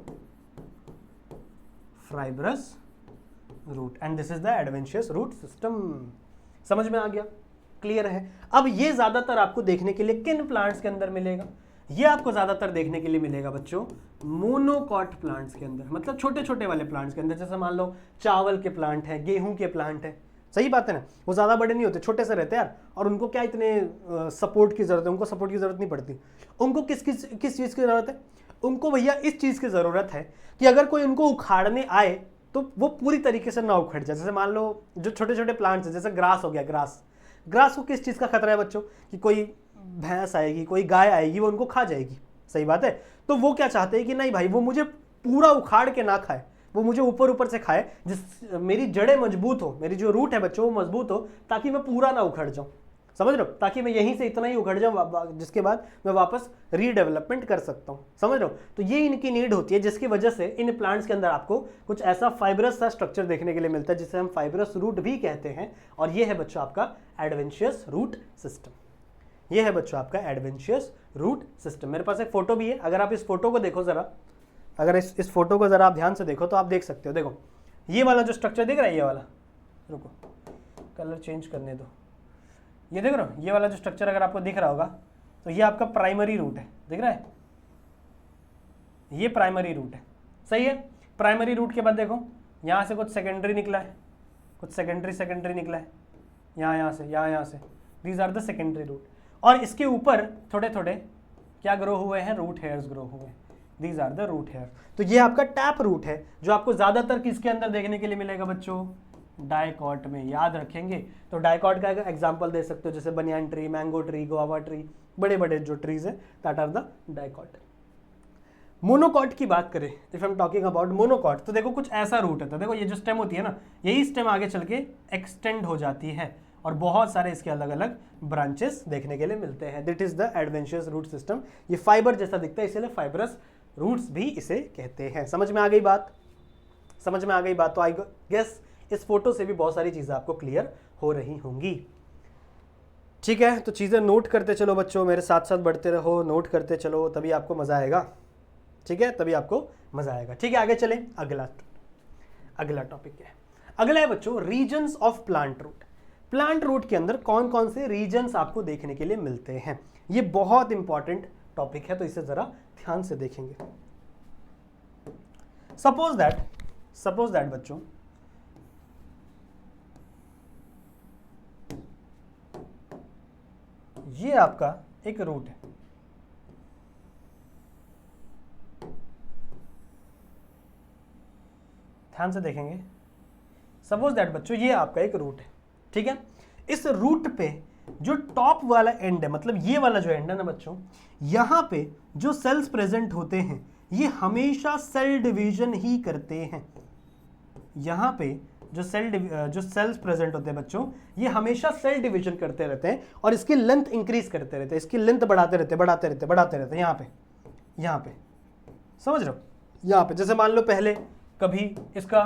Fibrous root. And this is the adventitious root system. समझ में आ गया? क्लियर है? अब ये ज्यादातर आपको देखने के लिए किन प्लांट्स के अंदर मिलेगा? ये आपको ज्यादातर देखने के लिए मिलेगा बच्चों मोनोकॉट प्लांट्स के अंदर, मतलब छोटे छोटे वाले प्लांट्स के अंदर। जैसे मान लो चावल के प्लांट है, गेहूं के प्लांट है, सही बात है ना? वो ज्यादा बड़े नहीं होते, छोटे से रहते हैं यार, और उनको क्या इतने सपोर्ट की जरूरत है? उनको सपोर्ट की जरूरत नहीं पड़ती। उनको किस चीज की जरूरत है? उनको भैया इस चीज की जरूरत है कि अगर कोई उनको उखाड़ने आए तो वो पूरी तरीके से ना उखड़ जाए। जैसे मान लो जो छोटे छोटे प्लांट्स हैं, जैसे ग्रास हो गया, ग्रास को किस चीज का खतरा है बच्चों? कि कोई भैंस आएगी, कोई गाय आएगी, वो उनको खा जाएगी, सही बात है? तो वो क्या चाहते हैं कि नहीं भाई, वो मुझे पूरा उखाड़ के ना खाए, वो मुझे ऊपर ऊपर से खाए, जिस मेरी जड़ें मजबूत हो, मेरी जो रूट है बच्चों वो मजबूत हो, ताकि मैं पूरा ना उखड़ जाऊं। समझ रहे हो? ताकि मैं यहीं से इतना ही उखड़ जाऊं, जिसके बाद मैं वापस रीडेवलपमेंट कर सकता हूं। समझ रहे हो? तो ये इनकी नीड होती है, जिसकी वजह से इन प्लांट्स के अंदर आपको कुछ ऐसा फाइब्रस सा स्ट्रक्चर देखने के लिए मिलता है, जिसे हम फाइब्रस रूट भी कहते हैं। और ये है बच्चों आपका एडवेंशियस रूट सिस्टम। ये है बच्चों आपका एडवेंशियस रूट सिस्टम। मेरे पास एक फोटो भी है, अगर आप इस फोटो को देखो जरा, अगर इस फोटो को जरा आप ध्यान से देखो तो आप देख सकते हो। देखो ये वाला जो स्ट्रक्चर दिख रहा है, ये वाला, रुको कलर चेंज करने दो, ये देख रहे हो? ये वाला जो स्ट्रक्चर अगर आपको दिख रहा होगा तो ये आपका प्राइमरी रूट है, दिख रहा है? ये प्राइमरी रूट है, सही है? प्राइमरी रूट के बाद देखो यहाँ से कुछ सेकेंडरी निकला है, कुछ सेकेंडरी निकला है, यहाँ से, these are the secondary root. और इसके ऊपर थोड़े थोड़े क्या ग्रो हुए हैं? रूट हेयर्स ग्रो हुए हैं, these are the root hair. तो ये आपका टैप रूट है, जो आपको ज्यादातर किसके अंदर देखने के लिए मिलेगा बच्चों? डाइकॉट में। याद रखेंगे तो डाइकॉट का एग्जांपल दे सकते हो, जैसे banyan tree, mango tree, guava tree, बड़े बड़े जो ट्रीज है, that are the dicot. Monocot की बात करें, if I am talking about monocot, तो देखो कुछ ऐसा रूट है। तो देखो ये जो स्टेम होती है ना, यही स्टेम आगे चल के एक्सटेंड हो जाती है और बहुत सारे इसके अलग अलग ब्रांचेस देखने के लिए मिलते हैं। That is the adventitious root system. ये फाइबर जैसा दिखता है, इसलिए फाइब्रस रूट्स भी इसे कहते हैं। समझ में आ गई बात? समझ में आ गई बात? तो आई गेस इस फोटो से भी बहुत सारी चीजें आपको क्लियर हो रही होंगी। ठीक है, तो चीजें नोट करते चलो बच्चों, मेरे साथ साथ बढ़ते रहो, नोट करते चलो, तभी आपको मजा आएगा। ठीक है, तभी आपको मजा आएगा। ठीक है, आगे चले। अगला टॉपिक क्या है? अगला है बच्चों regions of plant root. Plant root के अंदर कौन कौन से रीजन्स आपको देखने के लिए मिलते हैं? ये बहुत इंपॉर्टेंट टॉपिक है, तो इसे जरा ध्यान से देखेंगे। सपोज दैट बच्चों ये आपका एक रूट है, ध्यान से देखेंगे। सपोज दैट बच्चों ये आपका एक रूट है, ठीक है। इस रूट पे जो टॉप वाला एंड है, मतलब ये वाला जो एंड है ना बच्चों, यहां पे जो सेल्स प्रेजेंट होते हैं ये हमेशा सेल डिवीजन ही करते हैं। यहां पे जो सेल्स प्रेजेंट होते हैं बच्चों, ये हमेशा सेल डिवीजन करते रहते हैं और इसकी लेंथ इंक्रीज करते रहते हैं, इसकी लेंथ बढ़ाते रहते हैं। यहाँ पे समझ रहे हो, यहाँ पे जैसे मान लो पहले कभी इसका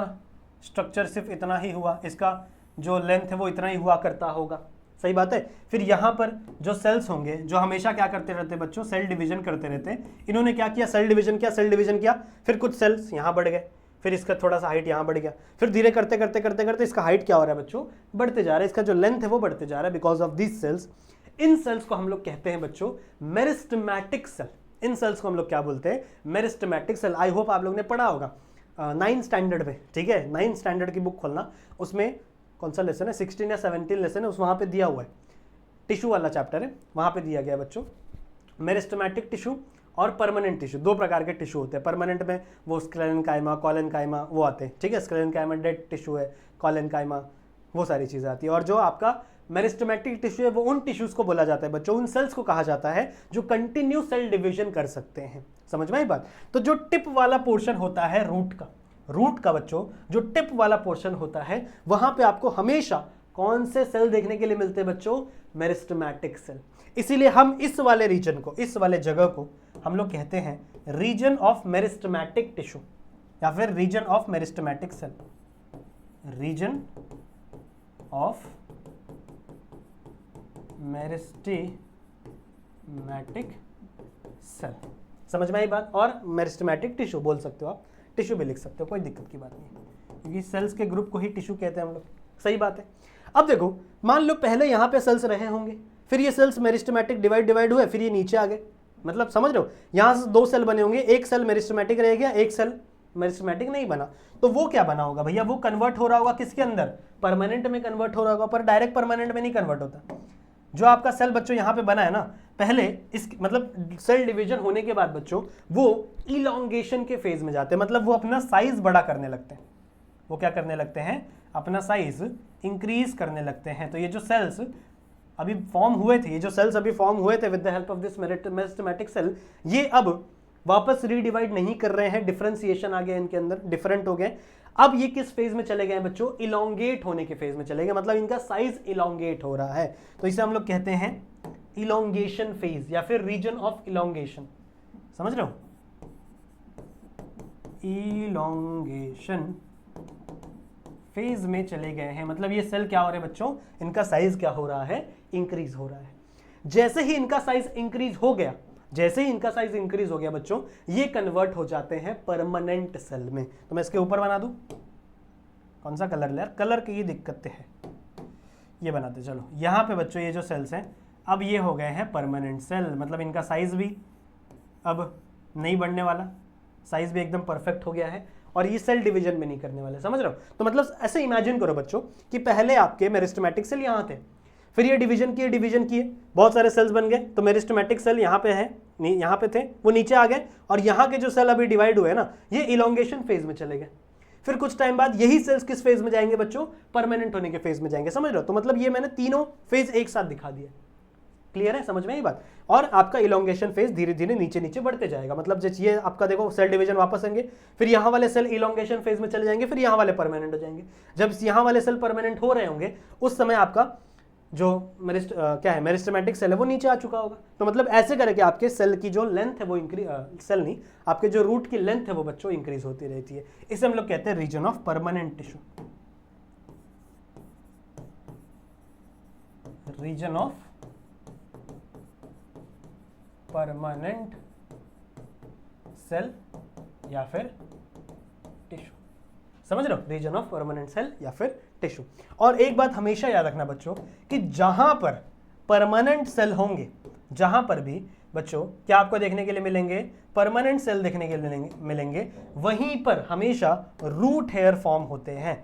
स्ट्रक्चर सिर्फ इतना ही हुआ, इसका जो लेंथ है वो इतना ही हुआ करता होगा, सही बात है। फिर यहाँ पर जो सेल्स होंगे जो हमेशा क्या करते रहते हैं बच्चों, सेल डिवीजन करते रहते हैं। इन्होंने क्या किया, सेल डिवीजन किया, फिर कुछ सेल्स यहाँ बढ़ गए, फिर इसका थोड़ा सा हाइट यहाँ बढ़ गया, फिर धीरे करते इसका हाइट क्या हो रहा है बच्चों, बढ़ते जा रहा है, इसका जो लेंथ है वो बढ़ते जा रहा है बिकॉज ऑफ दिस सेल्स। इन सेल्स को हम लोग कहते हैं बच्चों मेरिस्टेमेटिक सेल। इन सेल्स को हम लोग क्या बोलते हैं, मेरिस्टेमेटिक सेल। आई होप आप लोग ने पढ़ा होगा 9th स्टैंडर्ड में, ठीक है। 9th स्टैंडर्ड की बुक खोलना, उसमें कौन सा लेसन है, 16 या 17 लेसन है, उस वहाँ पे दिया हुआ है, टिश्यू वाला चैप्टर है, वहाँ पे दिया गया बच्चों मेरिस्टेमेटिक टिश्यू और परमानेंट टिश्यू। दो प्रकार के टिश्यू होते हैं। परमानेंट में वो स्क्लेरेन्काइमा, कॉलेन्काइमा वो आते हैं, ठीक है। स्क्लेरेन्काइमा डेड टिश्यू है, कॉलेन्काइमा वो सारी चीज़ें आती है। और जो आपका मेरिस्टेमेटिक टिश्यू है वो उन टिश्यूज को बोला जाता है बच्चों, उन सेल्स को कहा जाता है जो कंटिन्यू सेल डिवीजन कर सकते हैं। समझ में आई बात। तो जो टिप वाला पोर्शन होता है रूट का बच्चों, जो टिप वाला पोर्शन होता है वहां पे आपको हमेशा कौन से सेल देखने के लिए मिलते हैं बच्चों, मेरिस्टेमेटिक सेल। इसीलिए हम इस वाले रीजन को, इस वाले जगह को हम लोग कहते हैं रीजन ऑफ मेरिस्टेमेटिक टिश्यू या फिर region of meristematic cell, region of meristematic cell. समझ में आई बात। और मेरिस्टेमेटिक टिश्यू बोल सकते हो आप, टिश्यू भी लिख सकते हो, कोई दिक्कत की बात नहीं, क्योंकि सेल्स के ग्रुप को ही टिश्यू कहते हैं हम लोग, सही बात है। अब देखो मान लो पहले यहाँ पे सेल्स रहे होंगे, फिर ये सेल्स मेरिस्टेमेटिक डिवाइड हुए, फिर ये नीचे आ गए, मतलब समझ रहे हो, यहाँ से दो सेल बने होंगे, एक सेल मेरिस्टेमेटिक रह गया, एक सेल मेरिस्टेमेटिक नहीं बना, तो वो क्या बना होगा भैया, वो कन्वर्ट हो रहा होगा किसके अंदर, परमानेंट में कन्वर्ट हो रहा होगा, पर डायरेक्ट परमानेंट में नहीं कन्वर्ट होता। जो आपका सेल बच्चों यहाँ पे बना है ना, पहले इस मतलब सेल डिवीजन होने के बाद बच्चों वो इलॉन्गेशन के फेज में जाते हैं, मतलब वो अपना साइज बड़ा करने लगते हैं। वो क्या करने लगते हैं, अपना साइज इंक्रीज करने लगते हैं। तो ये जो सेल्स अभी फॉर्म हुए थे, with the help of this meristematic cell, ये अब वापस रीडिवाइड नहीं कर रहे हैं, डिफरेंशिएशन आ गया इनके अंदर, डिफरेंट हो गए। अब ये किस फेज में चले गए बच्चों, इलोंगेट होने के फेज में चले गए, मतलब इनका साइज इलोंगेट हो रहा है। तो इसे हम लोग कहते हैं इलोंगेशन फेज या फिर रीजन ऑफ इलोंगेशन। समझ रहे हो, इलोंगेशन फेज में चले गए हैं, मतलब ये सेल क्या हो रहे हैं बच्चों, इनका साइज क्या हो रहा है, इंक्रीज हो रहा है। जैसे ही इनका साइज इंक्रीज हो गया, बच्चों, ये कन्वर्ट हो जाते हैं परमानेंट सेल में। तो मैं इसके ऊपर बना दूं, कौन सा कलर यार, कलर की ये दिक्कत है, ये बनाते चलो। यहां पे बच्चों ये जो सेल्स हैं अब ये हो गए हैं परमानेंट सेल, मतलब इनका साइज भी अब नहीं बढ़ने वाला, साइज भी एकदम परफेक्ट हो गया है और ये सेल डिवीजन में नहीं करने वाले। समझ रहे हो, तो मतलब ऐसे इमेजिन करो बच्चों कि पहले आपके मेरिस्टेमेटिक सेल यहाँ थे, फिर ये डिवीजन किए, बहुत सारे सेल्स बन गए, तो मेरिस्टेमेटिक सेल यहाँ पे है, नहीं यहाँ पे थे, वो नीचे आ गए, और यहाँ के जो सेल अभी डिवाइड हुए ना, ये इलोंगेशन फेज में चले गए। फिर कुछ टाइम बाद यही सेल्स किस फेज में जाएंगे बच्चों, परमानेंट होने के फेज में जाएंगे। समझ रहे हो, तो मतलब ये मैंने तीनों फेज एक साथ दिखा दिया। क्लियर है, समझ में ये बात। और आपका इलोंगेशन फेज धीरे धीरे नीचे नीचे बढ़ते जाएगा, मतलब जैसे ये आपका देखो सेल डिवीजन वापस आएंगे, फिर यहाँ वाले सेल इलोंगेशन फेज में चले जाएंगे, फिर यहाँ वाले परमानेंट हो जाएंगे। जब यहाँ वाले सेल परमानेंट हो रहे होंगे उस समय आपका जो क्या है मेरिस्टेमेटिक सेल है वो नीचे आ चुका होगा। तो मतलब ऐसे करके आपके सेल की जो लेंथ है वो सेल नहीं, आपके जो रूट की लेंथ है वो बच्चों इंक्रीज होती रहती है। इसे हम लोग कहते हैं region of permanent tissue, region of permanent cell या फिर टिश्यू। समझ रहे हो, रीजन ऑफ परमानेंट सेल या फिर टिश्यू। और एक बात हमेशा याद रखना बच्चों कि जहां पर परमानेंट सेल होंगे, जहां पर भी बच्चों क्या आपको देखने के लिए मिलेंगे, परमानेंट सेल देखने के लिए मिलेंगे, वहीं पर हमेशा रूट हेयर फॉर्म होते हैं।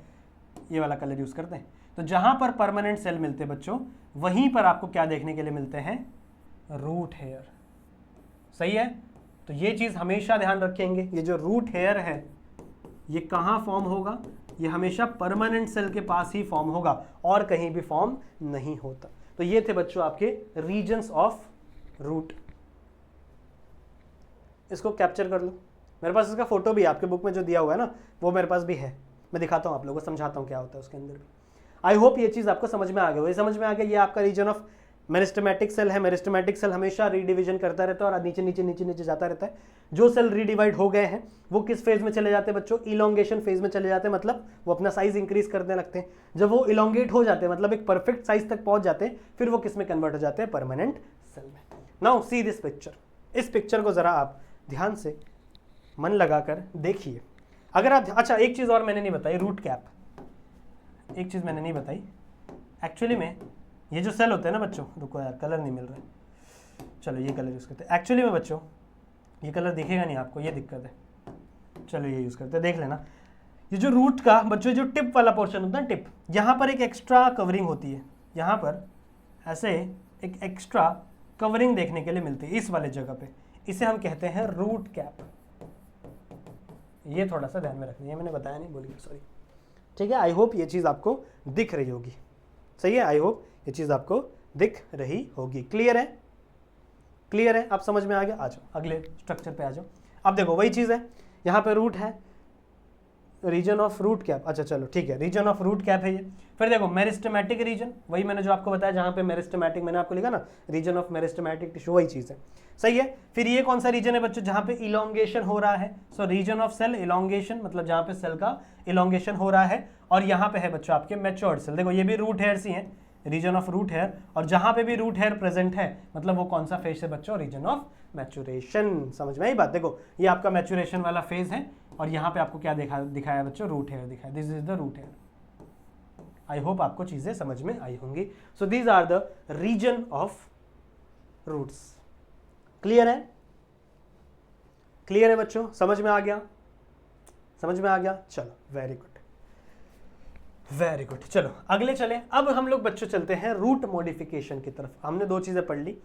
ये वाला कलर यूज करते हैं। तो जहां पर परमानेंट सेल मिलते हैं बच्चों, वहीं पर आपको क्या देखने के लिए मिलते हैं, रूट हेयर। सही है, तो ये चीज हमेशा ध्यान रखेंगे। ये जो रूट हेयर है ये कहां फॉर्म होगा, ये हमेशा परमानेंट सेल के पास ही फॉर्म होगा और कहीं भी फॉर्म नहीं होता। तो ये थे बच्चों आपके रीजन्स ऑफ रूट। इसको कैप्चर कर लो, मेरे पास इसका फोटो भी है, आपके बुक में जो दिया हुआ है ना वो मेरे पास भी है, मैं दिखाता हूँ आप लोगों को, समझाता हूँ क्या होता है उसके अंदर भी। आई होप ये चीज़ आपको समझ में आ गई। समझ में आ गया, ये आपका रीजन ऑफ मेरिस्टेमेटिक सेल है। मेरिस्टेमेटिक सेल हमेशा रीडिविजन करता रहता है और नीचे नीचे नीचे नीचे जाता रहता है। जो सेल रीडिवाइड हो गए हैं वो किस फेज में चले जाते हैं बच्चों, इलोंगेशन फेज में चले जाते हैं, मतलब वो अपना साइज इंक्रीज करने लगते हैं। जब वो इलोंगेट हो जाते हैं, मतलब एक परफेक्ट साइज तक पहुंच जाते हैं, फिर वो किस में कन्वर्ट हो जाते हैं, परमानेंट सेल में। नाउ सी दिस पिक्चर, इस पिक्चर को जरा आप ध्यान से मन लगाकर देखिए। अगर आप, अच्छा एक चीज और मैंने नहीं बताई, रूट कैप, एक चीज मैंने नहीं बताई। एक्चुअली में ये जो सेल होते हैं ना बच्चों, रुको यार कलर नहीं मिल रहा है, चलो ये कलर यूज करते हैं। एक्चुअली में बच्चों ये कलर दिखेगा नहीं आपको, ये दिक्कत है, चलो ये यूज करते हैं, देख लेना। ये जो रूट का बच्चों जो टिप वाला पोर्शन होता है, टिप, यहाँ पर एक एक्स्ट्रा कवरिंग होती है, यहाँ पर ऐसे एक एक्स्ट्रा कवरिंग देखने के लिए मिलती है इस वाले जगह पे, इसे हम कहते हैं रूट कैप। ये थोड़ा सा ध्यान में रखना है, मैंने बताया नहीं, बोलिए सॉरी। ठीक है, आई होप ये चीज़ आपको दिख रही होगी। सही है, आई होप ये चीज़ आपको दिख रही होगी। क्लियर है, क्लियर है, आप समझ में आ गया। आ जाओ अगले स्ट्रक्चर पे आ जाओ। अब देखो वही चीज़ है, यहाँ पे रूट है, रीजन ऑफ रूट कैप, अच्छा चलो ठीक है, रीजन ऑफ रूट कैप है ये। फिर देखो मेरिस्टेमेटिक रीजन, वही मैंने जो आपको बताया, जहाँ पे मेरिस्टेमेटिक मैंने आपको लिखा ना, रीजन ऑफ मेरिस्टेमेटिक टिश्यू, वही चीज़ है। सही है। फिर ये कौन सा रीजन है बच्चों, जहाँ पे इलोंगेशन हो रहा है, सो रीजन ऑफ सेल इलोंगेशन, मतलब जहाँ पे सेल का इलोंगेशन हो रहा है। और यहाँ पे है बच्चों आपके मैच्योर्ड सेल, देखो ये भी रूट हेयर ही है, रीजन ऑफ रूट हेयर। और जहाँ पे भी रूट हेयर प्रेजेंट है, मतलब वो कौन सा फेज है बच्चों, रीजन ऑफ मैच्योरेशन। समझ में आई बात। देखो ये आपका मैच्योरेशन वाला फेज है और यहाँ पे आपको क्या दिखाया बच्चों, रूट हेयर दिखाया, this is the root hair. I hope आपको चीजें समझ में आई होंगी। So these are the region of roots. Clear है, क्लियर है बच्चों, समझ में आ गया, समझ में आ गया। चलो वेरी गुड, वेरी गुड। चलो अगले चले। अब हम लोग बच्चों चलते हैं रूट मॉडिफिकेशन की तरफ। हमने दो चीजें पढ़ ली,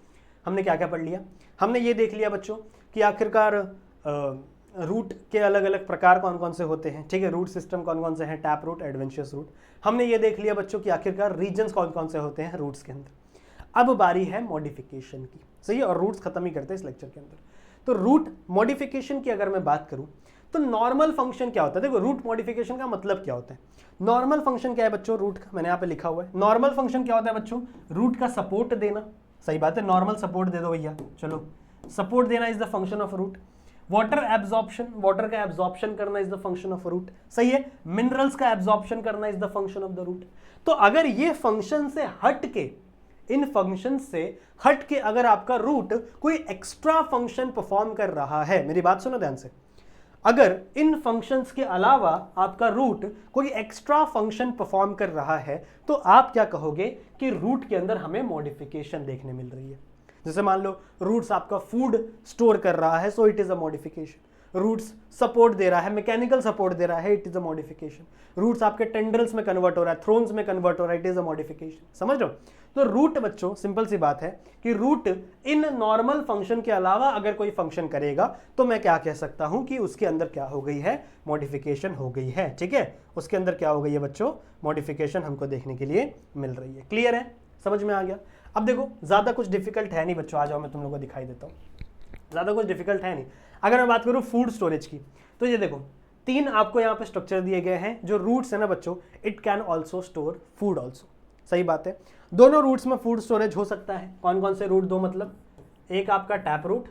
हमने क्या क्या पढ़ लिया, हमने ये देख लिया बच्चों कि आखिरकार रूट के अलग अलग प्रकार कौन कौन से होते हैं। ठीक है, रूट सिस्टम कौन कौन से हैं, टैप रूट, एडवेंचरस रूट। हमने ये देख लिया बच्चों कि आखिरकार रीजन्स कौन कौन से होते हैं रूट्स के अंदर। अब बारी है मॉडिफिकेशन की, सही है, और रूट्स खत्म ही करते हैं इस लेक्चर के अंदर। तो रूट मॉडिफिकेशन की अगर मैं बात करूं तो नॉर्मल फंक्शन क्या होता है। देखो रूट मॉडिफिकेशन का मतलब क्या होता है, नॉर्मल फंक्शन क्या है बच्चों रूट का, मैंने यहाँ पे लिखा हुआ है। नॉर्मल फंक्शन क्या होता है बच्चों, रूट का सपोर्ट देना। सही बात है, नॉर्मल सपोर्ट दे दो भैया, चलो सपोर्ट देना is the function of root. Water absorption, water का एब्जॉर्प्शन करना is the function of root. सही है, मिनरल्स का एब्जॉर्प्शन करना is the function of the root. तो अगर ये फंक्शन से हट के, इन फंक्शन से हट के अगर आपका रूट कोई एक्स्ट्रा फंक्शन परफॉर्म कर रहा है, मेरी बात सुनो ध्यान से, अगर इन फंक्शंस के अलावा आपका रूट कोई एक्स्ट्रा फंक्शन परफॉर्म कर रहा है, तो आप क्या कहोगे कि रूट के अंदर हमें मॉडिफिकेशन देखने मिल रही है। जैसे मान लो रूट्स आपका फूड स्टोर कर रहा है, so it is a modification. Roots support दे रहा है, मैकेनिकल सपोर्ट दे रहा है, it is a modification. Roots आपके टेंड्रल्स में कन्वर्ट हो रहा है, थ्रोन्स में कन्वर्ट हो रहा है, इट इज अ मॉडिफिकेशन। समझ रहे हो। तो रूट बच्चों सिंपल सी बात है कि रूट इन नॉर्मल फंक्शन के अलावा अगर कोई फंक्शन करेगा तो मैं क्या कह सकता हूं कि उसके अंदर क्या हो गई है, मॉडिफिकेशन हो गई है। ठीक है, उसके अंदर क्या हो गई है बच्चों, मॉडिफिकेशन हमको देखने के लिए मिल रही है। क्लियर है, समझ में आ गया। अब देखो ज्यादा कुछ डिफिकल्ट है नहीं बच्चों, आ जाओ मैं तुम लोगों को दिखाई देता हूँ, ज्यादा कुछ डिफिकल्ट है नहीं। अगर मैं बात करूँ फूड स्टोरेज की, तो ये देखो तीन आपको यहाँ पे स्ट्रक्चर दिए गए हैं। जो रूट्स है ना बच्चों, it can also store food also. सही बात है, दोनों रूट्स में फूड स्टोरेज हो सकता है। कौन कौन से रूट, दो मतलब, एक आपका टैप रूट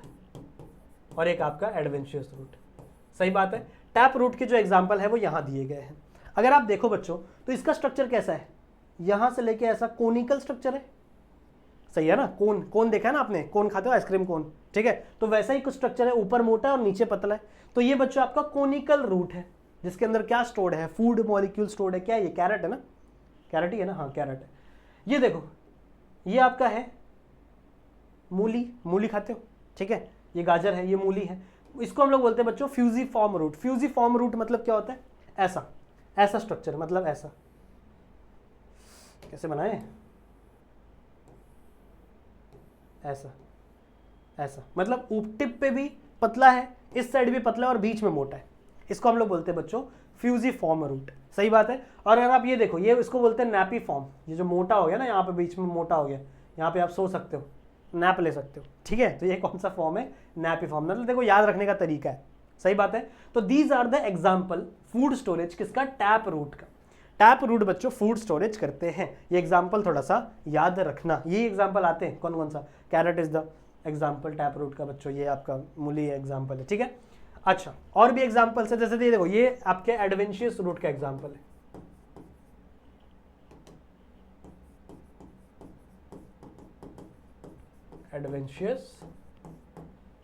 और एक आपका एडवेंचरस रूट। सही बात है, टैप रूट के जो एग्जाम्पल है वो यहाँ दिए गए हैं। अगर आप देखो बच्चों तो इसका स्ट्रक्चर कैसा है, यहां से लेके ऐसा कोनिकल स्ट्रक्चर है। सही है ना, कोन, कोन देखा है ना आपने, कोन खाते हो आइसक्रीम कोन, ठीक है, तो वैसा ही कुछ स्ट्रक्चर है, ऊपर मोटा है और नीचे पतला है। तो ये बच्चों आपका कोनिकल रूट है, जिसके अंदर क्या स्टोर्ड है, फूड मॉलिक्यूल स्टोर्ड है। क्या है ये, कैरेट है ना, कैरेट ही है ना, हाँ कैरेट है। ये देखो ये आपका है मूली, मूली खाते हो, ठीक है, ये गाजर है, ये मूली है, इसको हम लोग बोलते हैं बच्चों फ्यूजिफॉर्म रूट। फ्यूजिफॉर्म रूट मतलब क्या होता है, ऐसा ऐसा स्ट्रक्चर, मतलब ऐसा, कैसे बनाए, ऐसा ऐसा, मतलब टिप पे भी पतला है, इस साइड भी पतला है और बीच में मोटा है, इसको हम लोग बोलते हैं बच्चों फ्यूजिफॉर्म रूट। सही बात है। और अगर आप ये देखो, ये इसको बोलते हैं नैपी फॉर्म, ये जो मोटा हो गया ना, यहाँ पे बीच में मोटा हो गया, यहाँ पे आप सो सकते हो, नैप ले सकते हो, ठीक है, तो ये कौन सा फॉर्म है, नैपी फॉर्म, मतलब देखो याद रखने का तरीका है। सही बात है। तो these are the example food storage किसका, टैप रूट का। टैप रूट बच्चों फूड स्टोरेज करते हैं, ये एग्जाम्पल थोड़ा सा याद रखना। ये एग्जाम्पल आते हैं कौन कौन सा, carrot is the example tap root का बच्चों, ये आपका मूली एग्जाम्पल है, ठीक है। अच्छा, और भी एग्जाम्पल्स है, जैसे ये देखो, ये आपके एडवेंशियस रूट का एग्जाम्पल है, एडवेंशियस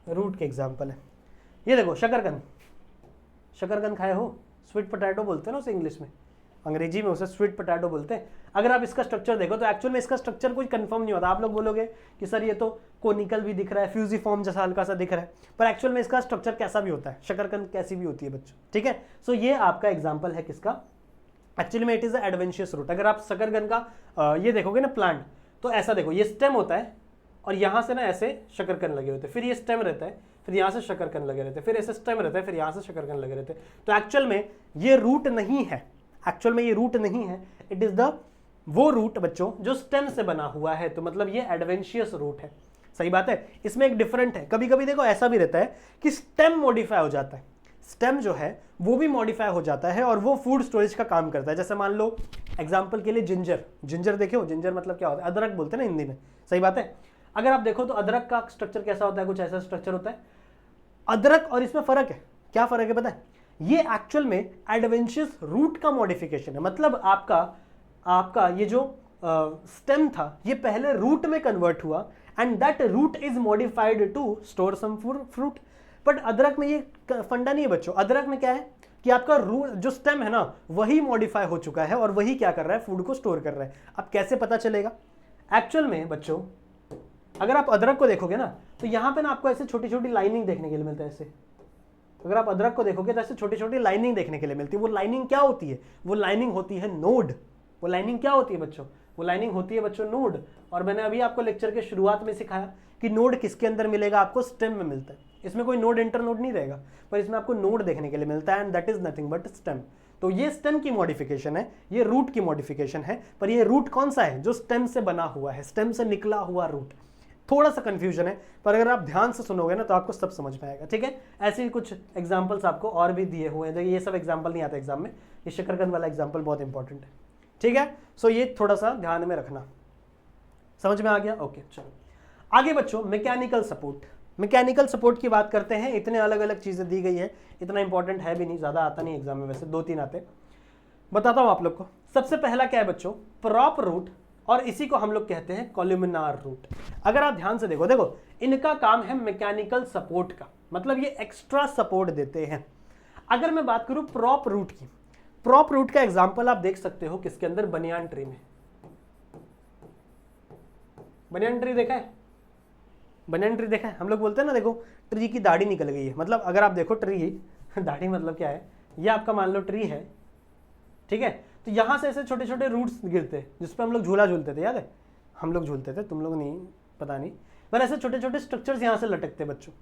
रूट के एग्जाम्पल है। ये देखो शकरकंद, शकरकंद खाए हो, स्वीट पोटैटो बोलते हैं ना उसे इंग्लिश में, अंग्रेजी में उसे स्वीट पोटैटो बोलते हैं। अगर आप इसका स्ट्रक्चर देखो तो एक्चुअल में इसका स्ट्रक्चर कोई कंफर्म नहीं होता। आप लोग बोलोगे कि सर ये तो कोनिकल भी दिख रहा है, फ्यूजिफॉर्म जैसा हल्का सा दिख रहा है, पर एक्चुअल में इसका स्ट्रक्चर कैसा भी होता है, शकरकंद कैसी भी होती है बच्चों, ठीक है। सो ये आपका एग्जाम्पल है किसका, एक्चुअली में इट इज एडवेंशियस रूट। अगर आप शकरकंद का ये देखोगे ना प्लांट, तो ऐसा देखो, ये स्टेम होता है और यहाँ से ना ऐसे शकरकंद लगे होते हैं, फिर ये स्टेम रहता है, फिर यहाँ से शकरकंद लगे रहते हैं, फिर ऐसे स्टेम रहता है, फिर यहाँ से शकरकंद लगे रहते हैं। तो एक्चुअल में ये रूट नहीं है, एक्चुअल में ये रूट नहीं है, इट इज द वो रूट बच्चों जो स्टेम से बना हुआ है, तो मतलब ये एडवेंशियस रूट है। सही बात है। इसमें एक डिफरेंट है, कभी कभी देखो ऐसा भी रहता है कि स्टेम मॉडिफाई हो जाता है, स्टेम जो है वो भी मॉडिफाई हो जाता है और वो फूड स्टोरेज का काम करता है। जैसे मान लो एग्जांपल के लिए जिंजर, जिंजर देखो, जिंजर मतलब क्या होता है, अदरक बोलते हैं ना हिंदी में। सही बात है। अगर आप देखो तो अदरक का स्ट्रक्चर कैसा होता है, कुछ ऐसा स्ट्रक्चर होता है। अदरक और इसमें फर्क है, क्या फर्क है पता है, ये एक्चुअल में एडवेंशियस रूट का मॉडिफिकेशन है। मतलब आपका ये जो स्टेम था ये पहले रूट में कन्वर्ट हुआ and that root is modified to store some fruit. But अदरक में ये फंडा नहीं है बच्चों। अदरक में क्या है कि आपका रूट जो स्टेम है ना वही मॉडिफाई हो चुका है और वही क्या कर रहा है, फूड को स्टोर कर रहा है। अब कैसे पता चलेगा, एक्चुअल में बच्चों अगर आप अदरक को देखोगे ना तो यहां पे ना आपको ऐसे छोटी छोटी लाइनिंग देखने के लिए मिलता है। ऐसे अगर आप अदरक को देखोगे तो ऐसे छोटी छोटी लाइनिंग देखने के लिए मिलती है। वो लाइनिंग क्या होती है, वो लाइनिंग होती है नोड। वो लाइनिंग क्या होती है बच्चों, वो लाइनिंग होती है बच्चों नोड। और मैंने अभी आपको लेक्चर के शुरुआत में सिखाया कि नोड किसके अंदर मिलेगा, आपको स्टेम में मिलता है। इसमें कोई नोड इंटर नोड नहीं रहेगा, पर इसमें आपको नोड देखने के लिए मिलता है and that is nothing but stem. तो ये स्टेम की मॉडिफिकेशन है, ये रूट की मॉडिफिकेशन है। पर ये रूट कौन सा है, जो स्टेम से बना हुआ है, स्टेम से निकला हुआ रूट। थोड़ा सा कंफ्यूजन है, पर अगर आप ध्यान से सुनोगे ना तो आपको सब समझ में आएगा, ठीक है। ऐसे ही कुछ एग्जांपल्स आपको और भी दिए हुए हैं। देखिए ये सब एग्जांपल नहीं आता एग्जाम में, ये शकरकंद वाला एग्जांपल बहुत इंपॉर्टेंट है, ठीक है। सो ये थोड़ा सा ध्यान में रखना। समझ में आ गया, ओके। चलो आगे बच्चों, मैकेनिकल सपोर्ट। मैकेनिकल सपोर्ट की बात करते हैं। इतने अलग अलग चीजें दी गई है, इतना इंपॉर्टेंट है भी नहीं, ज्यादा आता नहीं एग्जाम में, वैसे 2-3 आते। बताता हूं आप लोग को। सबसे पहला क्या है बच्चों, प्रॉप रूट, और इसी को हम लोग कहते हैं कॉलुमिनार रूट। अगर आप ध्यान से देखो इनका काम है मैकेनिकल सपोर्ट का, मतलब ये एक्स्ट्रा सपोर्ट देते हैं। अगर मैं बात करूं प्रॉप रूट की, प्रॉप रूट का एग्जांपल आप देख सकते हो किसके अंदर, बनियान ट्री में। बनियान ट्री देखा है, बनियान ट्री देखा है। हम लोग बोलते हैं ना, देखो ट्री की दाढ़ी निकल गई है, मतलब अगर आप देखो ट्री दाढ़ी मतलब क्या है, ये आपका मान लो ट्री है, ठीक है। तो यहां से ऐसे छोटे छोटे रूट्स गिरते हैं जिसपे हम लोग झूला झूलते थे, याद है, हम लोग झूलते थे, तुम लोग नहीं, पता नहीं, पर ऐसे छोटे छोटे स्ट्रक्चर्स यहां से लटकते बच्चों।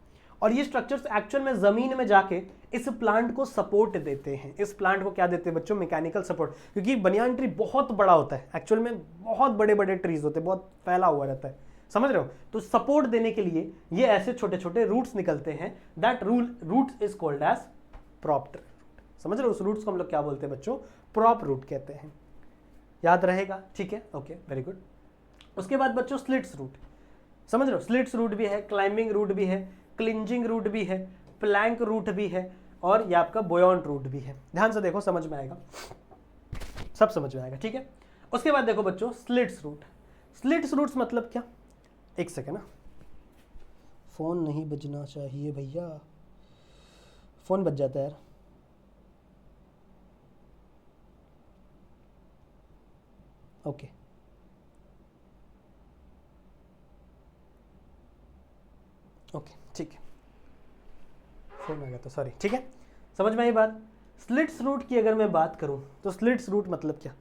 और ये स्ट्रक्चर्स एक्चुअल में जमीन में जाके इस प्लांट को सपोर्ट देते हैं। इस प्लांट को क्या देते हैं बच्चों, मैकेनिकल सपोर्ट। क्योंकि बनियान ट्री बहुत बड़ा होता है, एक्चुअल में बहुत बड़े बड़े ट्रीज होते हैं, बहुत फैला हुआ रहता है, समझ रहे हो। तो सपोर्ट देने के लिए ये ऐसे छोटे छोटे रूट्स निकलते हैं, that root is called as prop root. समझ रहे हो, उस रूट्स को हम लोग क्या बोलते हैं बच्चों, प्रॉप रूट कहते हैं। याद रहेगा, ठीक है, ओके, वेरी गुड। उसके बाद बच्चों स्लिट्स रूट, समझ रहे हो, स्लिट्स रूट भी है, क्लाइंबिंग रूट भी है, क्लिंजिंग रूट भी है, प्लैंक रूट भी है, और ये आपका बोयॉन्ट रूट भी है। ध्यान से देखो, समझ में आएगा, सब समझ में आएगा, ठीक है। उसके बाद देखो बच्चों स्लिट्स रूट। स्लिट्स रूट्स मतलब क्या, एक सेकेंड ना, फोन नहीं बजना चाहिए भैया, फोन बज जाता है यार। Okay, okay. फोन आ गया तो सॉरी, ठीक है, समझ में आई बात। स्लिट्स रूट की अगर मैं बात करूं तो स्लिट्स रूट मतलब क्या,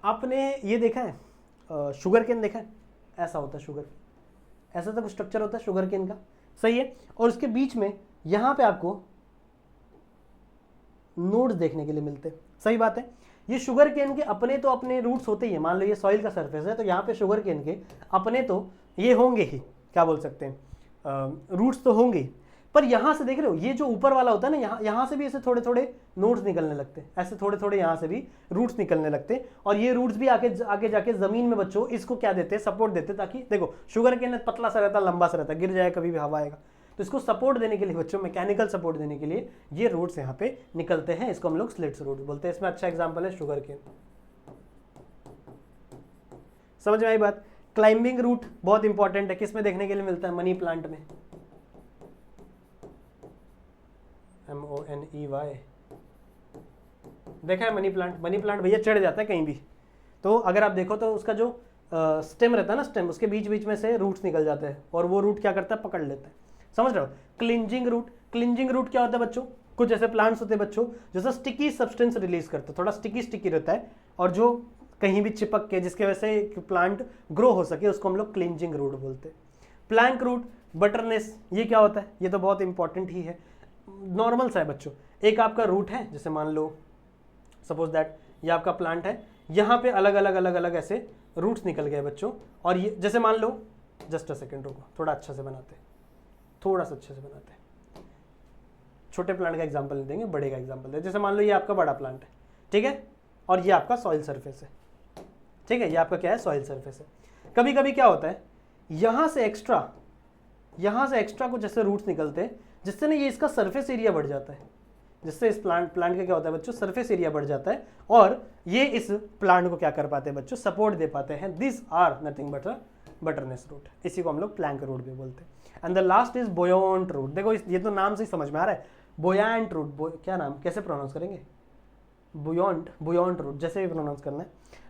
आपने ये देखा है शुगर केन देखा है, ऐसा होता है शुगर, ऐसा तो कुछ स्ट्रक्चर होता है शुगर केन का, सही है, और उसके बीच में यहां पे आपको नोड्स देखने के लिए मिलते हैं, सही बात है। ये शुगर केन के अपने तो अपने रूट्स होते ही है, मान लो ये सॉइल का सरफेस है तो यहाँ पे शुगर केन के अपने तो ये होंगे ही, क्या बोल सकते हैं, रूट्स तो होंगे ही, पर यहाँ से देख रहे हो ये जो ऊपर वाला होता है ना, यहाँ से भी ऐसे थोड़े थोड़े नोड्स निकलने लगते हैं, ऐसे थोड़े थोड़े यहाँ से भी रूट्स निकलने लगते हैं, और ये रूट्स भी आगे जाके जमीन में बच्चों इसको क्या देते हैं, सपोर्ट देते हैं, ताकि देखो शुगर केन पतला सा रहता है, लंबा सा रहता है, गिर जाए कभी भी हवा आएगा, तो इसको सपोर्ट देने के लिए बच्चों, मैकेनिकल सपोर्ट देने के लिए ये रूट्स यहाँ पे निकलते हैं, इसको हम लोग स्लिट्स रूट बोलते हैं। इसमें अच्छा एग्जांपल है शुगर केन, समझ में आई बात। क्लाइंबिंग रूट बहुत इंपॉर्टेंट है, किसमें देखने के लिए मिलता है, मनी प्लांट में, MONEY, देखा है मनी प्लांट, मनी प्लांट भैया चढ़ जाता है कहीं भी, तो अगर आप देखो तो उसका जो स्टेम रहता है ना, स्टेम, उसके बीच बीच में से रूट्स निकल जाते हैं और वो रूट क्या करता है, पकड़ लेता है, समझ रहे हो। क्लिंजिंग रूट, क्लिंजिंग रूट क्या होता है बच्चों, कुछ ऐसे प्लांट्स होते हैं बच्चों जैसा स्टिकी सब्सटेंस रिलीज करते हैं, थोड़ा स्टिकी रहता है, और जो कहीं भी चिपक के जिसके वजह से प्लांट ग्रो हो सके, उसको हम लोग क्लिंजिंग रूट बोलते हैं। प्लैंक रूट, बटरनेस, ये क्या होता है, ये तो बहुत इंपॉर्टेंट ही है, नॉर्मल सा है बच्चों, एक आपका रूट है, जैसे मान लो सपोज दैट ये आपका प्लांट है, यहाँ पे अलग अलग ऐसे रूट्स निकल गए बच्चों, और ये जैसे मान लो, जस्ट अ सेकेंड रुको, थोड़ा अच्छा से बनाते, थोड़ा सा अच्छे से बनाते, छोटे प्लांट का एग्जांपल नहीं देंगे, बड़े का एग्जांपल दें। जैसे मान लो ये आपका बड़ा प्लांट है, ठीक है, और ये आपका सॉइल सरफेस है, ठीक है, ये आपका क्या है, सॉइल सरफेस है। कभी कभी क्या होता है, यहाँ से एक्स्ट्रा कुछ ऐसे रूट्स निकलते हैं जिससे ना ये इसका सरफेस एरिया बढ़ जाता है, जिससे इस प्लांट का क्या होता है बच्चों, सरफेस एरिया बढ़ जाता है, और ये इस प्लांट को क्या कर पाते हैं बच्चों, सपोर्ट दे पाते हैं। This are nothing but buttress root, इसी को हम लोग प्लैंक रूट भी बोलते हैं। And the last is buoyant root, देखो ये तो नाम से ही समझ में आ रहा है, बोयॉन्ट रूट, क्या नाम, कैसे प्रोनाउंस करेंगे, बोयॉन्ट रूट, जैसे भी प्रोनाउंस करना है।